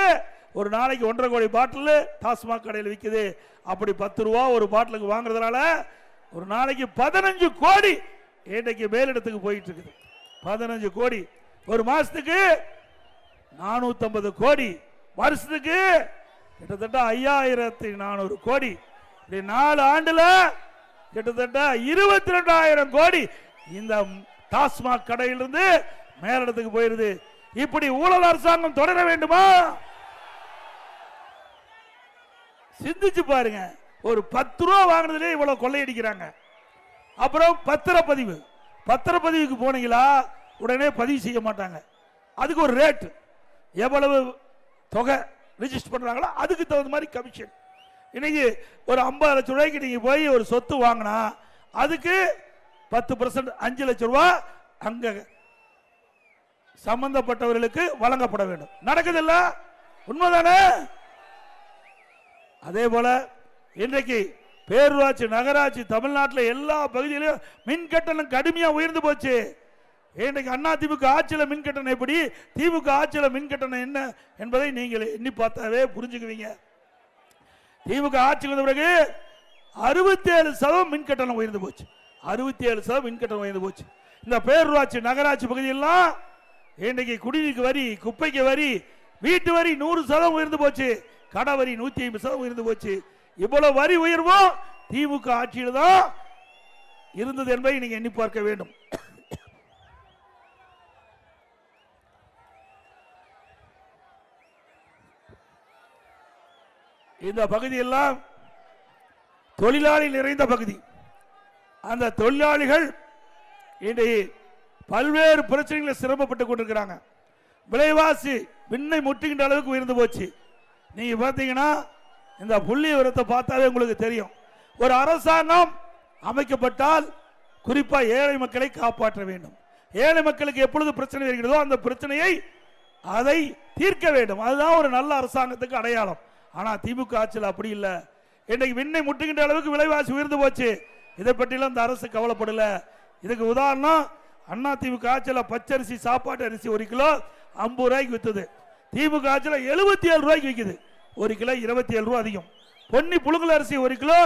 ஒரு நாளைக்கு 1.5 கோடி பாட்டில் டாஸ்மாக் கடையில் விற்குது. அப்படி 10 ரூபா ஒரு பாட்டிலுக்கு வாங்குறதுனால ஒரு நாளைக்கு 15 கோடி இன்றைக்கு மேலிடத்துக்கு போயிட்டு இருக்குது. 15 கோடி ஒரு மாசத்துக்கு 450 கோடி, வருஷத்துக்கு கிட்டத்தட்ட 5400 கோடி. 4 ஆண்டுல கிட்டத்தட்ட 22,000 கோடி இந்த டாஸ்மாக் கடையிலிருந்து மேலிடத்துக்கு போயிருது. இப்படி ஊழல் அரசாங்கம் தொடர வேண்டுமா? சிந்திச்சு பாருங்க. ஒரு 10 ரூபா வாங்கினதுலே இவ்வளவு கொள்ளையடிக்கிறாங்க. அப்புறம் பத்திரப்பதிவுக்கு போனீங்களா உடனே பதிவு செய்ய மாட்டாங்க. அதுக்கு ஒரு ரேட், எவ்வளவு தொகை ரிஜிஸ்டர் பண்றாங்களோ அதுக்கு தகுந்த மாதிரி கமிஷன். இன்னைக்கு ஒரு 50 லட்சம் ரூபாய்க்கு நீங்க போய் ஒரு சொத்து வாங்கினா அதுக்கு 10% 5 லட்சம் ரூபாய் அங்க சம்பந்தப்பட்டவர்களுக்கு வழங்கப்பட வேண்டும். நடக்குதில்ல? உண்மைதானே? அதே போல இன்றைக்கு பேரூராட்சி, நகராட்சி தமிழ்நாட்டில் எல்லா பகுதியிலும் மின் கட்டணம் கடுமையா உயர்ந்து போச்சு. இன்றைக்கு அதிமுக ஆட்சியில் மின் கட்டணம் எப்படி, திமுக ஆட்சியில் மின் கட்டணம் என்ன என்பதை நீங்கள் எண்ணி பார்த்தாவே புரிஞ்சுக்குவீங்க. திமுக ஆட்சிக்கு வந்த பிறகு 67% மின் கட்டணம் உயர்ந்து போச்சு. 67% மின் கட்டணம் உயர்ந்து போச்சு. இந்த பேரூராட்சி, நகராட்சி பகுதியெல்லாம் இன்றைக்கு குடிநீருக்கு வரி, குப்பைக்கு வரி, வீட்டு வரி 100% உயர்ந்து போச்சு. கடை வரி 150% உயர்ந்து போச்சு. இவ்வளவு வரி உயர்வும் திமுக ஆட்சியில் தான் இருந்தது என்பதை நீங்க எண்ணி பார்க்க வேண்டும். இந்த பகுதியெல்லாம் தொழிலாளி நிறைந்த பகுதி. அந்த தொழிலாளிகள் இன்றைக்கு பல்வேறு பிரச்சனைகளை சிரமப்பட்டுக் கொண்டிருக்கிறாங்க. விலைவாசி விண்ணை முட்டுகின்ற அளவுக்கு உயர்ந்து போச்சு. நீங்க பார்த்தீங்கன்னா இந்த புள்ளி விவரத்தை பார்த்தாலே உங்களுக்கு தெரியும். ஒரு அரசாங்கம் அமைக்கப்பட்டால் குறிப்பா ஏழை மக்களை காப்பாற்ற வேண்டும். ஏழை மக்களுக்கு எப்பொழுது பிரச்சனை இருக்கிறதோ அந்த பிரச்சனையை அதை தீர்க்க வேண்டும். அதுதான் ஒரு நல்ல அரசாங்கத்துக்கு அடையாளம். ஆனா திமுக ஆட்சியில் அப்படி இல்லை. இன்றைக்கு விண்ணை முட்டுகின்ற அளவுக்கு விலைவாசி உயர்ந்து போச்சு. இதை பற்றிலாம் இந்த அரசு கவலைப்படல. இதுக்கு உதாரணம், அதிமுக ஆட்சியில் பச்சரிசி சாப்பாட்டு அரிசி 1 கிலோ 50 ரூபாய்க்கு வித்துது. திமுக ஆட்சியில் 77 ரூபாய்க்கு விற்குது. 1 கிலோ 27 ரூபா அதிகம். பொன்னி புழுங்கல் அரிசி 1 கிலோ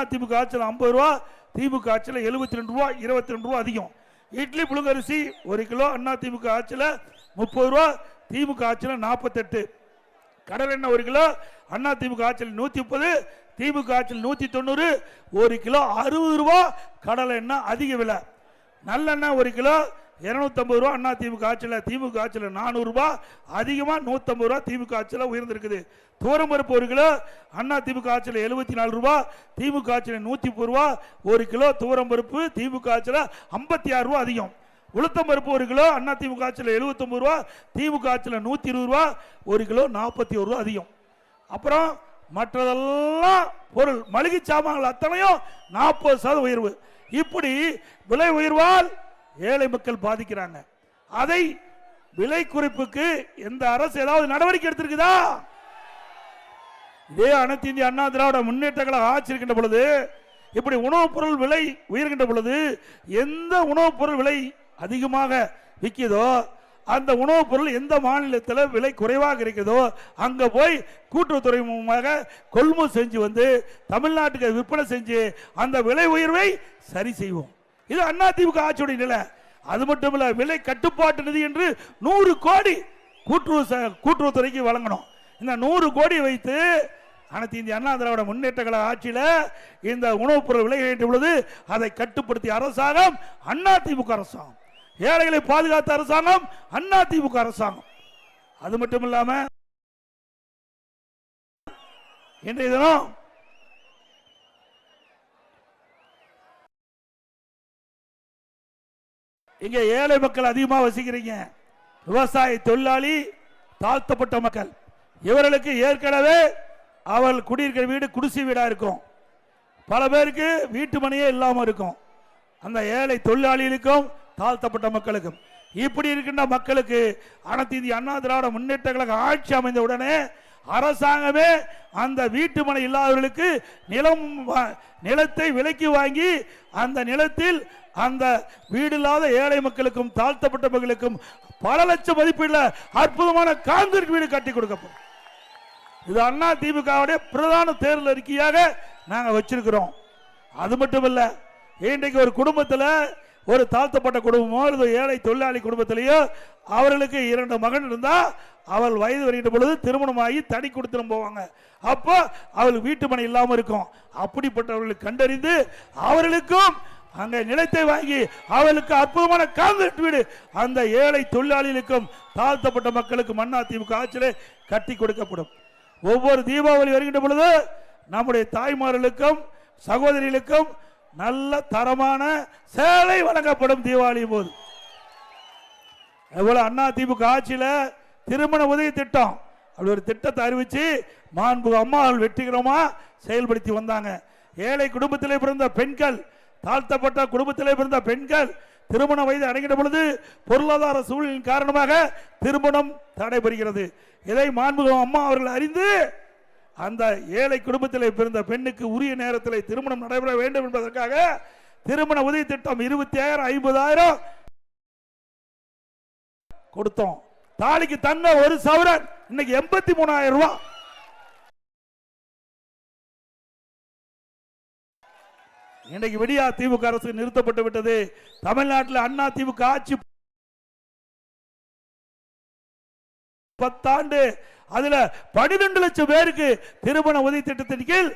அதிமுக ஆட்சியில் 50 ரூபா, திமுக ஆட்சியில் 72 ரூபா 22 ரூபா அதிகம். இட்லி புழுங்கல் அரிசி 1 கிலோ அதிமுக ஆட்சியில் 30 ரூபா, திமுக ஆட்சியில் 48. கடல் எண்ணெய் 1 கிலோ அதிமுக ஆட்சியில் 130, திமுக ஆட்சியில் 190. 1 கிலோ 60 ரூபா கடல் எண்ணெய் அதிக விலை. நல்லெண்ணெய் 1 கிலோ 250 ரூபா அதிமுக ஆட்சியில், திமுக ஆட்சியில் 400 ரூபா அதிகமாக 150 ரூபா திமுக ஆட்சியில் உயர்ந்திருக்குது. துவரம் பருப்பு 1 கிலோ அதிமுக ஆட்சியில் 74 ரூபா, திமுக ஆட்சியில் 130 ரூபா. 1 கிலோ துவரம் பருப்பு திமுக ஆட்சியில் 56 ரூபா அதிகம். உளுத்தம் பருப்பு 1 கிலோ அதிமுக ஆட்சியில் 79 ரூபா, திமுக ஆட்சியில் 120 ரூபா. 1 கிலோ 41 ரூபா அதிகம். அப்புறம் மற்றதெல்லாம் பொருள் மளிகை சாமான்கள் அத்தனையும் 40% உயர்வு. இப்படி விலை உயர்வால் ஏழை மக்கள் பாதிக்கிறாங்க. அதை விலை குறைப்புக்கு எந்த அரசு ஏதாவது நடவடிக்கை எடுத்திருக்குதா? இதே அனைத்து இந்திய அண்ணா திராவிட முன்னேற்ற கழக ஆட்சி இருக்கின்ற பொழுது, இப்படி உணவுப் பொருள் விலை உயர்கின்ற பொழுது, எந்த உணவுப் பொருள் விலை அதிகமாக விற்கிதோ அந்த உணவுப் பொருள் எந்த மாநிலத்தில் விலை குறைவாக இருக்கிறதோ அங்க போய் கூட்டுறவுத்துறை மூலமாக கொள்முதல் செஞ்சு வந்து தமிழ்நாட்டுக்கு விற்பனை செஞ்சு அந்த விலை உயர்வை சரி செய்வோம். இது அதிமுக ஆட்சியுடைய நிலை. அது மட்டுமல்ல, விலை கட்டுப்பாட்டு நிதி என்று 100 கோடி கூட்டுறவுத்துறைக்கு வழங்கணும். இந்த 100 கோடி வைத்து அனைத்து இந்திய அண்ணா திராவிட முன்னேற்ற கழக ஆட்சியில் இந்த உணவுப் பொருள் விலை உயர்ந்த பொழுது அதை கட்டுப்படுத்திய அரசாங்கம் அதிமுக அரசாங்கம். ஏழைகளை பாதுகாத்த அரசாங்கம் அதிமுக அரசாங்கம். அது மட்டுமில்லாம இன்றைய தினம் இங்க ஏழை மக்கள் அதிகமாக வசிக்கிறீங்க. விவசாய தொழிலாளி, தாழ்த்தப்பட்ட மக்கள், இவர்களுக்கு ஏற்கனவே அவள் குடியிருக்கிற வீடு குடிசை வீடா இருக்கும். பல பேருக்கு வீட்டு மனையே இல்லாம இருக்கும். அந்த ஏழை தொழிலாளிகளுக்கும் தாழ்த்தப்பட்ட மக்களுக்கும் இப்படி இருக்கின்ற மக்களுக்கு அனைத்து இந்திய அண்ணா திராவிட முன்னேற்ற கழக ஆட்சி அமைந்த உடனே அரசாங்கமே அந்த வீட்டு மனை இல்லாதவர்களுக்கு நிலத்தை விலைக்கு வாங்கி அந்த நிலத்தில் அந்த வீடு இல்லாத ஏழை மக்களுக்கும் தாழ்த்தப்பட்ட மக்களுக்கும் பல லட்சம் மதிப்புள்ள அற்புதமான கான்கிரீட் வீடு கட்டி கொடுக்கப்படும். இது அதிமுகவுடைய பிரதான தேர்தல் அறிக்கையாக நாங்க வச்சிருக்கிறோம். அது மட்டுமல்ல, இன்றைக்கு ஒரு குடும்பத்தில் ஒரு தாழ்த்தப்பட்ட குடும்பமோ அல்லது ஏழை தொழிலாளி குடும்பத்திலேயோ அவர்களுக்கு 2 மகன் இருந்தா அவள் வயது வருகின்ற பொழுது திருமணமாகி தனி கொடுத்துரும் போவாங்க. அப்போ அவள் வீட்டு மனை இல்லாமல் இருக்கும். அப்படிப்பட்டவர்களுக்கு கண்டறிந்து அவர்களுக்கும் அங்க நிலத்தை வாங்கி அவளுக்கு அற்புதமான கான்கிரீட் வீடு அந்த ஏழை தொழிலாளிகளுக்கும் தாழ்த்தப்பட்ட மக்களுக்கும் அதிமுக ஆட்சியிலே கட்டி கொடுக்கப்படும். ஒவ்வொரு தீபாவளி வருகின்ற பொழுது நம்முடைய தாய்மார்களுக்கும் சகோதரிகளுக்கும் நல்ல தரமான சேலை வழங்கப்படும். தீபாவளி போது அதிமுக ஆட்சியில் திருமண உதவி திட்டம் அப்படி ஒரு திட்டத்தை அறிவிச்சு மாண்புமிகு அம்மா வெற்றிகரமா செயல்படுத்தி வந்தாங்க. ஏழை குடும்பத்திலே பிறந்த பெண்கள், தாழ்த்தப்பட்ட குடும்பத்திலே பிறந்த பெண்கள் திருமண வயது அடைகின்ற பொழுது பொருளாதார சூழலின் காரணமாக திருமணம் தடைபெறுகிறது. இதை மாண்புமிகு அம்மா அவர்கள் அறிந்து அந்த ஏழை குடும்பத்தில் பிறந்த பெண்ணுக்கு உரிய நேரத்தில் திருமணம் நடைபெற வேண்டும் என்பதற்காக திருமண உதவி திட்டம் 25,000 50,000 கொடுத்தோம். தாலிக்கு தங்க 1 சவரன் இன்னைக்கு 83,000 ரூபாய். இன்னைக்கு விடியா திமுக அரசு நிறுத்தப்பட்டு விட்டது. தமிழ்நாட்டில் அதிமுக ஆட்சி 10 ஆண்டு, அதுல 12 லட்சம் பேருக்கு திருமண உதவி திட்டத்தின் கீழ்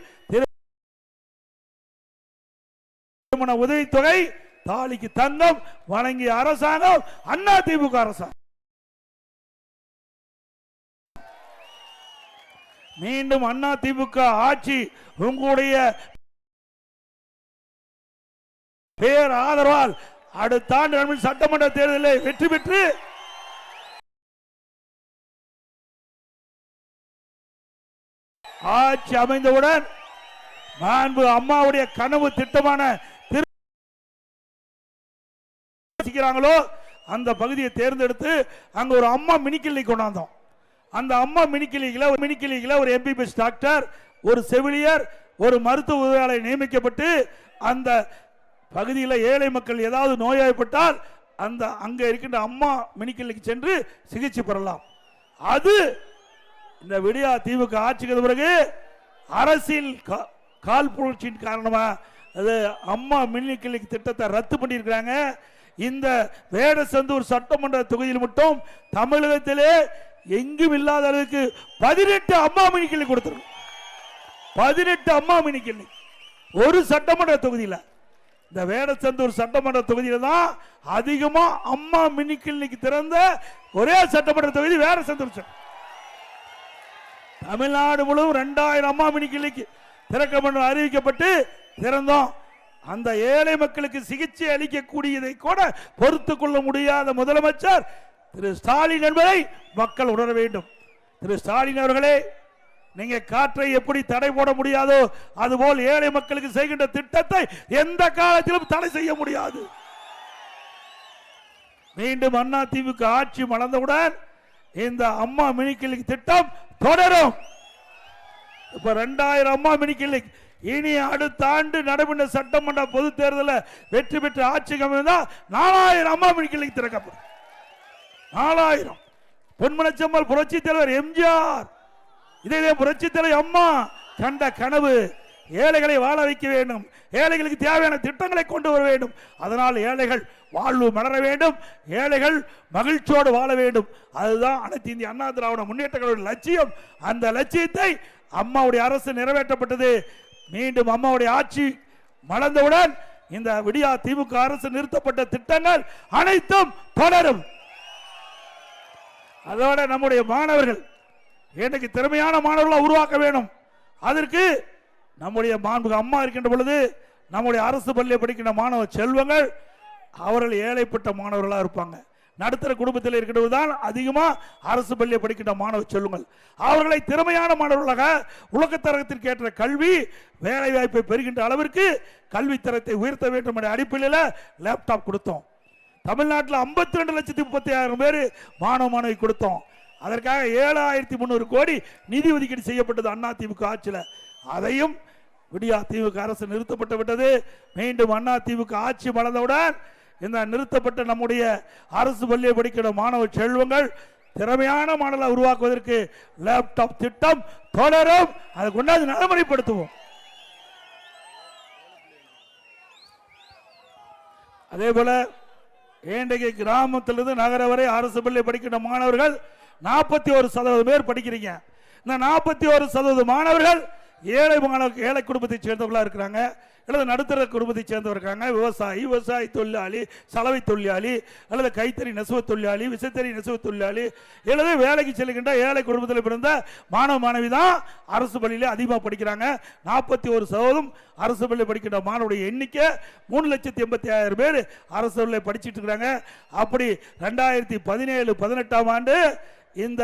திருமண உதவி தொகை தாலிக்கு தங்கம் வழங்கிய அரசாங்கம் அதிமுக அரசாங்கம். மீண்டும் அதிமுக ஆட்சி உங்களுடைய பேர் ஆதரவால் அடுத்த ஆண்டு சட்டமன்ற தேர்தலில் வெற்றி பெற்று ஆட்சி அமைந்தவுடன் மாண்பு அம்மாவுடைய கனவு திட்டமான அந்த பகுதியை தேர்ந்தெடுத்து அங்க ஒரு அம்மா மினி கிளினிக் கொண்டாந்தோம். அந்த அம்மா மினி கிளினிக்ல ஒரு எம்பிபிஎஸ் டாக்டர், ஒரு செவிலியர், ஒரு மருத்துவ உதவியாளர் நியமிக்கப்பட்டு அந்த பகுதியில் ஏழை மக்கள் ஏதாவது நோயாய்ப்பட்டால் அந்த அங்க இருக்கின்ற அம்மா மினிக்கிளிக்கு சென்று சிகிச்சை பெறலாம். அது இந்த விடியா திமுக ஆட்சிக்கு பிறகு அரசியல் கால் புரட்சியின் காரணமா அது அம்மா மினி கிளினிக் திட்டத்தை ரத்து பண்ணியிருக்கிறாங்க. இந்த வேடசந்தூர் சட்டமன்ற தொகுதியில் மட்டும் தமிழகத்திலே எங்கும் இல்லாத அளவுக்கு 18 அம்மா மினி கிளினிக் கொடுத்திருக்கோம். 18 அம்மா மினி கிளினிக் ஒரு சட்டமன்ற தொகுதியில். இந்த வேடசந்தூர் சட்டமன்ற தொகுதியில் தான் அதிகமா அம்மா மினி கிளினிக் திறந்த ஒரே சட்டமன்ற தொகுதி வேடசந்தூர். தமிழ்நாடு முழுவதும் 2000 அம்மா மினி கிளினிக் திறக்கப்படும் அறிவிக்கப்பட்டு திறந்தோம். அந்த ஏழை மக்களுக்கு சிகிச்சை அளிக்கக்கூடியதை கூட பொறுத்துக் கொள்ள முடியாத முதலமைச்சர் திரு ஸ்டாலின் என்பதை மக்கள் உணர வேண்டும். திரு ஸ்டாலின் அவர்களே, நீங்க காற்றை எப்படி தடை போட முடியாதோ அதுபோல் ஏழை மக்களுக்கு செய்கின்ற திட்டத்தை எந்த காலத்திலும் தடை செய்ய முடியாது. மீண்டும் அண்ணா திமுக ஆட்சி மலர்ந்தவுடன் இந்த அம்மா மினி கிளினிக் திட்டம் தொடரும். இப்ப 2000 அம்மா மினி கிளினிக் இனி அடுத்த ஆண்டு நடைபெற்ற சட்டமன்ற பொது தேர்தலில் வெற்றி பெற்ற ஆட்சி அமைந்தால் 4000 அம்மா மினி கிளினிக் திறக்கப்படும். 4000. பொன்மனச்செம்மல் புரட்சி தலைவர் எம்ஜிஆர், இதே புரட்சி தலைவர் அம்மா கண்ட கனவு ஏழைகளை வாழ வைக்க வேண்டும், ஏழைகளுக்கு தேவையான திட்டங்களை கொண்டு வர வேண்டும். அதனால் ஏழைகள் வாழ்வு மலர வேண்டும், ஏழைகள் மகிழ்ச்சியோடு வாழ வேண்டும். அதுதான் அனைத்து இந்திய அண்ணா திராவிட முன்னேற்ற கழக லட்சியம். அந்த லட்சியத்தை அம்மாவுடைய அரசு நிறைவேற்றப்பட்டது. மீண்டும் அம்மாவுடைய ஆட்சி மலர்ந்தவுடன் இந்த விடியா திமுக அரசு நிறுத்தப்பட்ட திட்டங்கள் அனைத்தும் தொடரும். அதோட நம்முடைய மாணவர்கள் எனக்கு திறமையான மாணவர்களை உருவாக்க வேண்டும். அதற்கு நம்முடைய அம்மா இருக்கின்ற பொழுது நம்முடைய அரசு பள்ளியை படிக்கின்ற மாணவ செல்வங்கள் அவர்கள் ஏழைப்பட்ட மாணவர்களாக இருப்பாங்க. நடுத்தர குடும்பத்தில் இருக்கிறது தான் அதிகமாக அரசு பள்ளியை படிக்கின்ற மாணவ செல்வங்கள். அவர்களை திறமையான மாணவர்களாக உலகத்தரத்திற்கு ஏற்ற கல்வி வேலை வாய்ப்பை பெறுகின்ற அளவிற்கு கல்வித்தரத்தை உயர்த்த வேண்டும் என்ற அடிப்படையில் லேப்டாப் கொடுத்தோம். தமிழ்நாட்டில் 52,30,000 பேர் மாணவி கொடுத்தோம். அதற்காக 7,300 கோடி நிதி ஒதுக்கீடு செய்யப்பட்டது அண்ணா திமுக ஆட்சியில். அதையும் விடியா திமுக அரசு நிறுத்தப்பட்டு விட்டது. மீண்டும் அண்ணா திமுக ஆட்சி மலர்ந்தவுடன் இந்த நிறுத்தப்பட்ட நம்முடைய அரசு பள்ளியை படிக்கிற மாணவ செல்வங்கள் திறமையான மாணவர்களை உருவாக்குவதற்கு லேப்டாப் திட்டம் தொடரும். அதை கொண்டாந்து நடைமுறைப்படுத்துவோம். அதே போல இன்றைக்கு கிராமத்திலிருந்து நகர வரை அரசு பள்ளி படிக்கின்ற மாணவர்கள் 41% பேர் படிக்கிறீங்க. இந்த 41% மாணவர்கள் ஏழை குடும்பத்தை சேர்ந்தவர்களா இருக்கிறாங்க, அல்லது நடுத்தர குடும்பத்தை சேர்ந்தவர் இருக்காங்க. விவசாயி தொழிலாளி, சலவை தொழிலாளி, அல்லது கைத்தறி நெசவு தொழிலாளி, விசைத்தறி நெசவு தொழிலாளி, அல்லது வேலைக்கு செல்கின்ற ஏழை குடும்பத்தில் பிறந்த மாணவ மாணவி தான் அரசு பள்ளியில் அதிகமாக படிக்கிறாங்க. 41% அரசு பள்ளி படிக்கின்ற மாணவருடைய எண்ணிக்கை 3,85,000 பேர் அரசு பள்ளியில் படிச்சுட்டு இருக்கிறாங்க. அப்படி 2017-18ஆம் ஆண்டு இந்த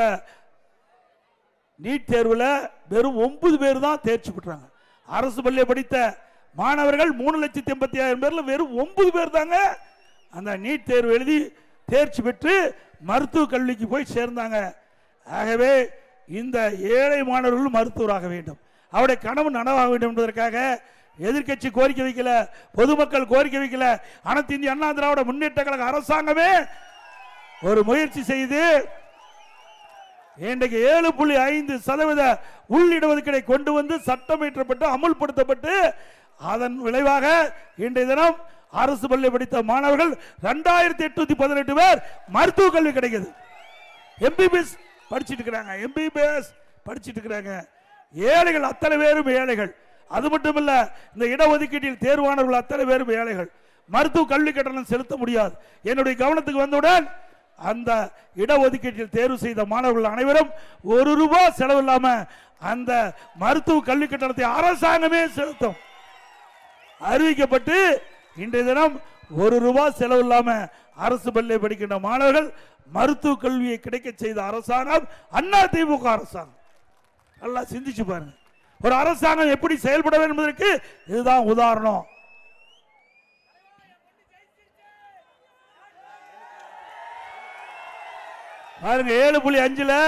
நீட் தேர்வில் வெறும் 9 பேர் தான் தேர்ச்சி பெற்றாங்க. அரசு பள்ளியை படித்த மாணவர்கள் 3,85,000 பேர்ல வெறும் 9 பேர் தாங்க அந்த நீட் தேர்வு எழுதி தேர்ச்சி பெற்று மருத்துவ கல்விக்கு போய் சேர்ந்தாங்க. ஆகவே இந்த ஏழை மாணவர்கள் மருத்துவராக வேண்டும், அவருடைய கனவு நனவாக வேண்டும் என்பதற்காக எதிர்கட்சி கோரிக்கை வைக்கல, பொதுமக்கள் கோரிக்கை வைக்கல, அனைத்து இந்திய அண்ணா திராவிட முன்னேற்ற கழக அரசாங்கமே ஒரு முயற்சி செய்து இன்றைக்கு 7.5% உள்ளிடஒதுக்கீடை கொண்டு வந்து சட்டம் இயற்றப்பட்டு அமுல்படுத்தப்பட்டு அதன் விளைவாக இன்றைய தினம் அரசு பள்ளி படித்த மாணவர்கள் 2,818 பேர் மருத்துவ கல்வி கிடைக்குது. எம்பிபிஎஸ் படிச்சுட்டு இருக்கிறாங்க. ஏழைகள் அத்தனை பேரும் ஏழைகள். அது மட்டும் இல்ல, இந்த இடஒதுக்கீட்டில் தேர்வானவர்கள் அத்தனை பேரும் ஏழைகள். மருத்துவ கல்வி கட்டணம் செலுத்த முடியாது. என்னுடைய கவனத்துக்கு வந்தவுடன் அந்த இடஒதுக்கீட்டில் தேர்வு செய்த மாணவர்கள் அனைவரும் ₹1 செலவு இல்லாம அந்த மருத்துவ கல்வி கட்டணத்தை அரசாங்கமே செலுத்தும் அறிவிக்கப்பட்டு இன்றைய தினம் ₹1 செலவு இல்லாம அரசு பள்ளியை படிக்கின்ற மாணவர்கள் மருத்துவ கல்வியை கிடைக்க செய்த அரசாங்கம் அண்ணா திமுக அரசாங்கம். நல்லா சிந்திச்சு பாருங்க, ஒரு அரசாங்கம் எப்படி செயல்பட வேண்டும் என்பதற்கு இதுதான் உதாரணம். பாருங்க, 7.5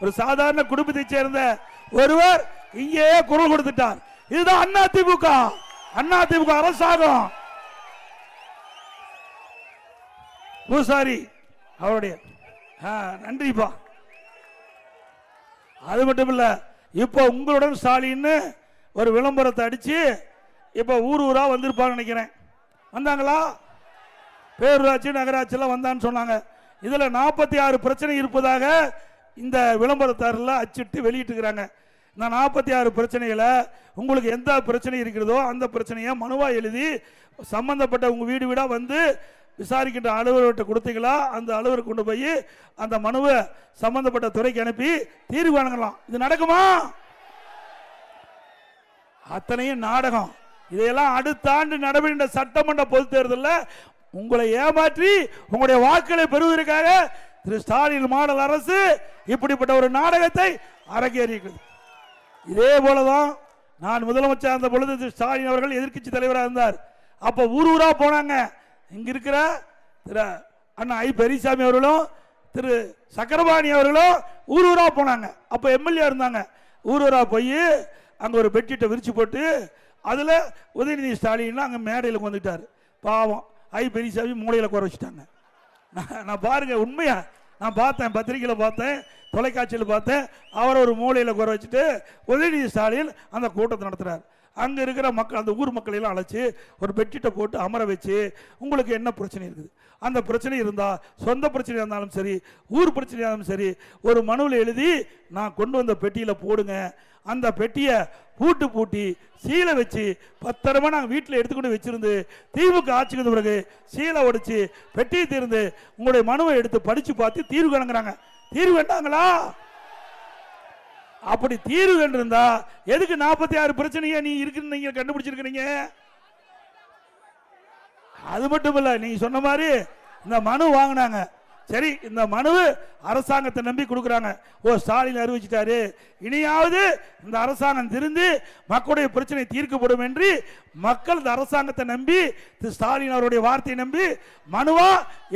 ஒரு சாதாரண குடும்பத்தை சேர்ந்த ஒருவர் இங்கேயே குரல் கொடுத்துட்டார். இதுதான் அதிமுக. அதிமுக அரசாங்கம். பூசாரி அவருடைய நன்றிப்பா. அது மட்டும் இல்ல, இப்ப உங்களுடன் ஸ்டாலின் ஒரு விளம்பரத்தை அடிச்சு இப்ப ஊர் ஊரா வந்திருப்பாங்க நினைக்கிறேன். வந்தாங்களா? பேரூராட்சி நகராட்சியெல்லாம் வந்தான்னு சொன்னாங்க. இதுல 46 பிரச்சனை இருப்பதாக இந்த விளம்பரத்தாரில் அச்சிட்டு வெளியிட்டுக்கிறாங்க. இந்த 46 பிரச்சனைகளை உங்களுக்கு எந்த பிரச்சனை இருக்கிறதோ அந்த பிரச்சனையை மனுவா எழுதி சம்பந்தப்பட்ட உங்க வீடு வீடா வந்து விசாரிக்கின்ற அலுவலர்கிட்ட கொடுத்தீங்களா, அந்த அலுவலர் கொண்டு போய் அந்த மனுவை சம்பந்தப்பட்ட துறைக்கு அனுப்பி தீர்வு வழங்கலாம். இது நடக்குமா? அத்தனையும் நாடகம். இதையெல்லாம் அடுத்த ஆண்டு நடைபெறுகின்ற சட்டமன்ற பொது தேர்தலில் உங்களை ஏமாற்றி உங்களுடைய வாக்களை பெறுவதற்காக திரு ஸ்டாலின் மாடல் அரசு இப்படிப்பட்ட ஒரு நாடகத்தை அரங்கேறியிருக்கிறது. இதே போலதான் நான் முதலமைச்சர் இருந்த பொழுது திரு ஸ்டாலின் அவர்கள் எதிர்க்கட்சி தலைவராக இருந்தார். அப்ப ஊர் ஊரா போனாங்க. இங்க இருக்கிற திரு அண்ணா ஐ பெரியசாமி அவர்களும் திரு சக்கரபாணி அவர்களும் ஊர் ஊரா போனாங்க. அப்ப எம்எல்ஏ இருந்தாங்க. ஊர் ஊரா போய் அங்க ஒரு பெட்ஷீட்டை விரிச்சு போட்டு அதுல உதயநிதி ஸ்டாலின் அங்க மேடையில் வந்துட்டாரு. பாவம் ஐ பெரியசாமி மூளையில குறை வச்சுட்டாங்க. நான் பாருங்க, உண்மையா நான் பார்த்தேன், பத்திரிகையில் பார்த்தேன், தொலைக்காட்சியில் பார்த்தேன். அவர் ஒரு மூலையில் குறை வச்சுட்டு உதயநிதி ஸ்டாலின் அந்த கூட்டத்தை நடத்துறாரு. அங்கே இருக்கிற மக்கள், அந்த ஊர் மக்களை எல்லாம் அழைச்சி ஒரு பெட்ஷீட்டை போட்டு அமர வச்சு உங்களுக்கு என்ன பிரச்சனை இருக்குது, அந்த பிரச்சனை இருந்தால் சொந்த பிரச்சனை இருந்தாலும் சரி ஊர் பிரச்சனை இருந்தாலும் சரி ஒரு மனுவில் எழுதி நான் கொண்டு வந்த பெட்டியில் போடுங்க. அந்த பெட்டியை பூட்டி சீலை வச்சு பத்திரமா நாங்கள் வீட்டில் எடுத்துக்கொண்டு வச்சிருந்து திமுக ஆட்சிக்கு பிறகு சீலை உடைச்சு பெட்டியை தீர்ந்து உங்களுடைய மனுவை எடுத்து படிச்சு பார்த்து தீர்வு கணங்குறாங்க. தீர்வு வேண்டாங்களா? அப்படி தீர்வு கண்டிருந்தா எதுக்கு 46 பிரச்சனையை நீ இருக்குன்னு நீங்க கண்டுபிடிச்சிருக்கீங்க? அது மட்டும் இல்ல, நீங்க சொன்ன மாதிரி இந்த மனு வாங்கினாங்க. சரி, இந்த மனு அரசாங்கத்தை நம்பி கொடுக்குறாங்க. ஓ, ஸ்டாலின் அறிவிச்சிட்டாரு, இனியாவது இந்த அரசாங்கம் திருந்து மக்களுடைய பிரச்சனை தீர்க்கப்படும் என்று மக்கள் இந்த அரசாங்கத்தை நம்பி ஸ்டாலின் அவருடைய வார்த்தையை நம்பி மனுவா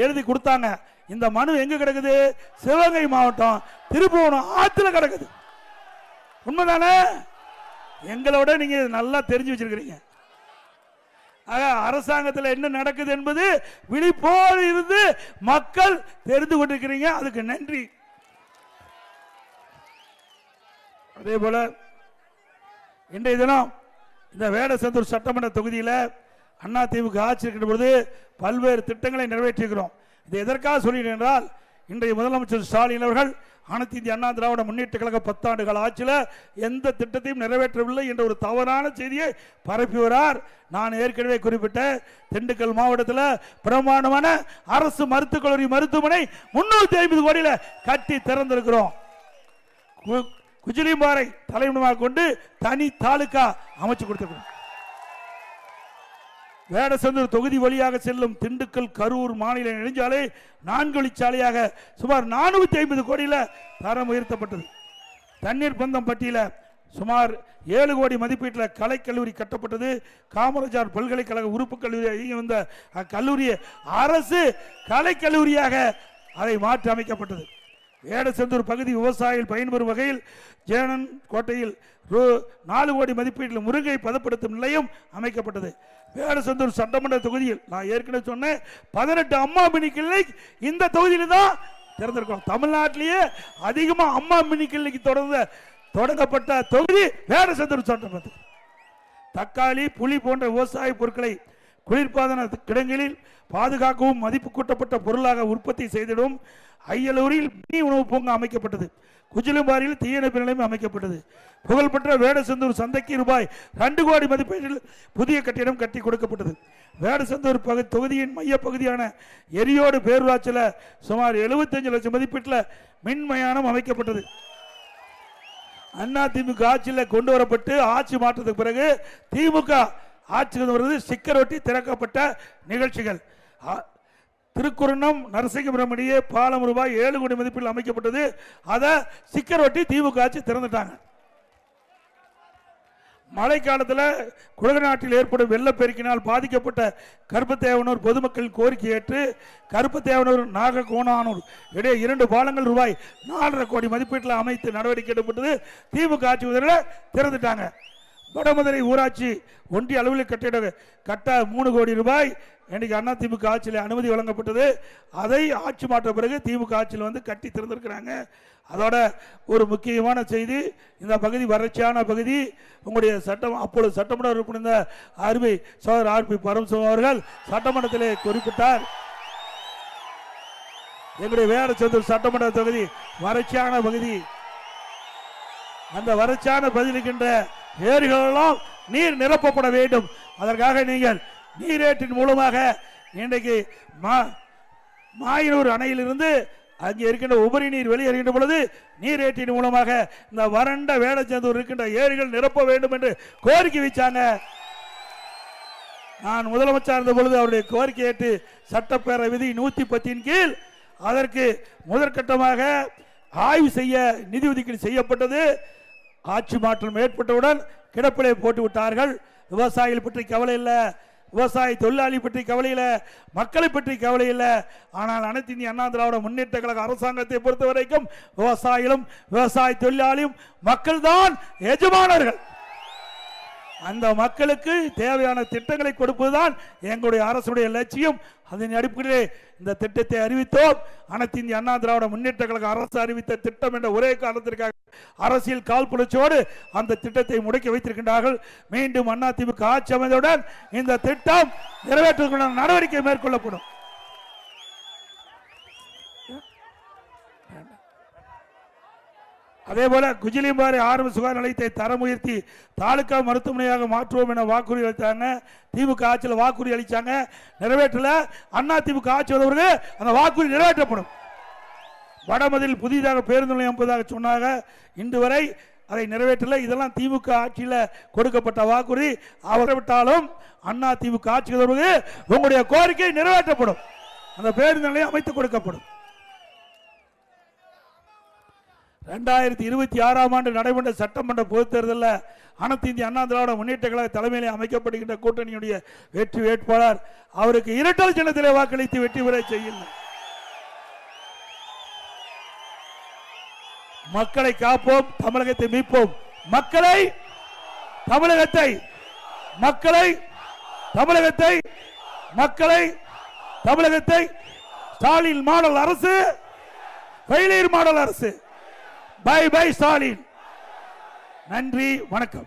எழுதி கொடுத்தாங்க. இந்த மனு எங்க கிடக்குது? சிவகங்கை மாவட்டம் திருப்புவனம் ஆத்துல கிடக்குது. உண்மைதானே? எங்களோட நீங்க நல்லா தெரிஞ்சு வச்சிருக்கிறீங்க. அரசாங்கத்தில் என்ன நடக்குது என்பது விழிப்போடு இருந்து மக்கள் தெரிந்து கொண்டிருக்கிறீங்க. அதுக்கு நன்றி. அதே போல இன்றைய தினம் இந்த வேடசந்தூர் சட்டமன்ற தொகுதியில் அதிமுக ஆட்சி இருக்கின்ற பொழுது பல்வேறு திட்டங்களை நிறைவேற்றியிருக்கிறோம். இது எதற்காக சொல்கிறேன் என்றால், இன்றைய முதலமைச்சர் ஸ்டாலின் அவர்கள் அனைத்து இந்திய அண்ணா திராவிட முன்னேற்ற கழக 10 ஆண்டுகள் ஆட்சியில் எந்த திட்டத்தையும் நிறைவேற்றவில்லை என்ற ஒரு தவறான செய்தியை பரப்பி வரார். நான் ஏற்கனவே குறிப்பிட்ட திண்டுக்கல் மாவட்டத்தில் பிரமாண்டமான அரசு மருத்துவக் கல்லூரி மருத்துவமனை 350 கோடியில் கட்டி திறந்திருக்கிறோம். குஜிலியம்பாறை தலைமையாக கொண்டு தனி தாலுகா அமைச்சு கொடுத்திருக்கிறோம். வேடசந்தூர் தொகுதி வழியாக செல்லும் திண்டுக்கல் கரூர் மாநில நெடுஞ்சாலை 4 வழிச்சாலையாக சுமார் 450 கோடியில் தரம் உயர்த்தப்பட்டது. தண்ணீர் பந்தம் பட்டியல சுமார் 7 கோடி மதிப்பீட்டில் கலைக்கல்லூரி கட்டப்பட்டது. காமராஜர் பல்கலைக்கழக உறுப்பு கல்லூரி வந்த அக்கல்லூரி அரசு கலைக்கல்லூரியாக அதை மாற்றி அமைக்கப்பட்டது. வேடசந்தூர் பகுதி விவசாயிகள் பயன்பெறும் வகையில் ஜேனன் கோட்டையில் 4 கோடி மதிப்பீட்டில் முருங்கை பதப்படுத்தும் நிலையம் அமைக்கப்பட்டது. வேடசந்தூர் சட்டமன்ற தொகுதியில் நான் ஏற்கனவே சொன்னேன் 18 அம்மா மினி கிளினிக் இந்த தொகுதியில் தான் திறந்திருக்கோம். தமிழ்நாட்டிலேயே அதிகமாக அம்மா மினி கிளினிக் தொடங்கப்பட்ட தொகுதி வேடசந்தூர் சட்டமன்ற. தக்காளி, புளி போன்ற விவசாய பொருட்களை குளிர்பாதன கிடங்களில் பாதுகாக்கவும் மதிப்பு கூட்டப்பட்ட பொருளாக உற்பத்தி செய்திடும் ஐயலூரில் மினி உணவு பூங்கா அமைக்கப்பட்டது. குஜிலியம்பாறையில் தீயணைப்பு நிலையம் அமைக்கப்பட்டது. புகழ்பெற்ற வேடசந்தூர் சந்தைக்கு ரூபாய் 2 கோடி மதிப்பீட்டில் புதிய கட்டிடம் கட்டி கொடுக்கப்பட்டது. வேடசந்தூர் தொகுதியின் மைய பகுதியான எரியோடு பேரூராட்சியில் சுமார் 75 லட்சம் மதிப்பீட்டில் மின்மயானம் அமைக்கப்பட்டது. அதிமுக ஆட்சியில் கொண்டு வரப்பட்டு ஆட்சி மாற்றத்துக்கு பிறகு திமுக ஆட்சிக்கு வருவது ஸ்டிக்கர் ஒட்டி திறக்கப்பட்ட நிகழ்ச்சிகள். திருக்குறணம் நரசிங்கபுரம் இடையே பாலம் ரூபாய் 7 கோடி மதிப்பில் அமைக்கப்பட்டது. அதை ஸ்டிக்கர் ஒட்டி திமுக ஆட்சி திறந்துட்டாங்க. மழை காலத்தில் குடநாட்டில் ஏற்படும் வெள்ளப்பெருக்கினால் பாதிக்கப்பட்ட கருப்பத்தேவனூர் பொதுமக்களின் கோரிக்கை ஏற்று கருப்பத்தேவனூர் நாககோணானூர் இடையே 2 பாலங்கள் ரூபாய் 4.5 கோடி மதிப்பீட்டில் அமைத்து நடவடிக்கை எடுக்கப்பட்டது. திமுக ஆட்சி திறந்துட்டாங்க. வடமதுரை ஊராட்சி ஒன்றிய அலுவலக கட்ட 3 கோடி ரூபாய் இன்னைக்கு அதிமுக ஆட்சியில் அனுமதி வழங்கப்பட்டது. அதை ஆட்சி மாற்ற பிறகு திமுக ஆட்சியில் வந்து கட்டி திறந்திருக்கிறாங்க. அதோட ஒரு முக்கியமான செய்தி, இந்த பகுதி வறட்சியான பகுதி. உங்களுடைய அப்பொழுது சட்டமன்ற உறுப்பினர் அருமை சோதரர் ஆர்பி பரமசிவம் அவர்கள் சட்டமன்றத்திலே குறிப்பிட்டார், எங்களுடைய வேடச்சந்தூர் சட்டமன்ற தொகுதி வறட்சியான பகுதி. அந்த வறட்சியான பகுதியிலுக்கின்ற ஏரிகளெல்லாம் நீர் நிரப்பப்பட வேண்டும். அதற்காக நீங்கள் நீரேற்றின் மூலமாக இன்றைக்கு மாயனூர் அணையிலிருந்து அங்கே இருக்கின்ற உபரி நீர் வெளியேறுகின்ற பொழுது நீரேற்றின் மூலமாக இந்த வறண்ட வேடச்சந்தூர் இருக்கின்ற ஏரிகள் நிரப்ப வேண்டும் என்று கோரிக்கை வைச்சாங்க. நான் முதலமைச்சர் இருந்த பொழுது அவருடைய கோரிக்கை ஏற்று சட்டப்பேரவை விதி 110 கீழ் அதற்கு முதற்கட்டமாக ஆய்வு செய்ய நிதி ஒதுக்கீடு செய்யப்பட்டது. ஆட்சி மாற்றம் ஏற்பட்டவுடன் கிடப்பிலே போட்டு விட்டார்கள். விவசாயிகள் பற்றி கவலை இல்லை, விவசாய தொழிலாளி பற்றி கவலை இல்லை, மக்களை பற்றி கவலை இல்லை. ஆனால் அனைத்து இந்திய அண்ணா திராவிட முன்னேற்ற கழக அரசாங்கத்தை பொறுத்த வரைக்கும் விவசாயிகளும் விவசாய தொழிலாளியும் மக்கள் தான் எஜமானர்கள். அந்த மக்களுக்கு தேவையான திட்டங்களை கொடுப்பதுதான் எங்களுடைய அரசுடைய லட்சியம். அதன் அடிப்படையிலே இந்த திட்டத்தை அறிவித்தோம். அனைத்து இந்திய அண்ணா திராவிட முன்னேற்ற கழக அரசு அறிவித்த திட்டம் என்ற ஒரே காரணத்திற்காக அரசியல் காழ்ப்புணர்ச்சியோடு அந்த திட்டத்தை முடக்கி வைத்திருக்கின்றார்கள். மீண்டும் அதிமுக ஆட்சி அமைந்தவுடன் இந்த திட்டம் நிறைவேற்றுவதற்கான நடவடிக்கை மேற்கொள்ளப்படும். அதேபோல குஜிலியம்பாறை ஆரம்ப சுகாதார நிலையத்தை தரம் உயர்த்தி தாலுகா மருத்துவமனையாக மாற்றுவோம் என வாக்குறுதி அளித்தாங்க. திமுக ஆட்சியில் வாக்குறுதி அளித்தாங்க, நிறைவேற்றல. அண்ணா திமுக ஆட்சி வந்தவர்கள் அந்த வாக்குறுதி நிறைவேற்றப்படும். வடமதில் புதிதாக பேருந்து நிலையம் அமைப்பதாக சொன்னாங்க, இன்று வரை அதை நிறைவேற்றல. இதெல்லாம் திமுக ஆட்சியில் கொடுக்கப்பட்ட வாக்குறுதி. அவரை விட்டாலும் அண்ணா திமுக ஆட்சி வந்தவர்கள் உங்களுடைய கோரிக்கை நிறைவேற்றப்படும். அந்த பேருந்து நிலையம் அமைத்து கொடுக்கப்படும். 2026ஆம் ஆண்டு நடைபெற்ற சட்டமன்ற பொதுத் தேர்தலில் அனைத்து இந்திய அண்ணா திராவிட முன்னேற்ற கழக தலைமையிலே அமைக்கப்படுகின்ற கூட்டணியுடைய வெற்றி வேட்பாளர் அவருக்கு இரட்டல் சின்னத்திலே வாக்களித்து வெற்றி பெற செய்யுங்கள். மக்களை காப்போம், தமிழகத்தை மீட்போம். மக்களை தமிழகத்தை மக்களை தமிழகத்தை மக்களை தமிழகத்தை ஸ்டாலின் மாடல் அரசு, ஃபெயிலியர் மாடல் அரசு. Bye bye Stalin. நன்றி, வணக்கம்.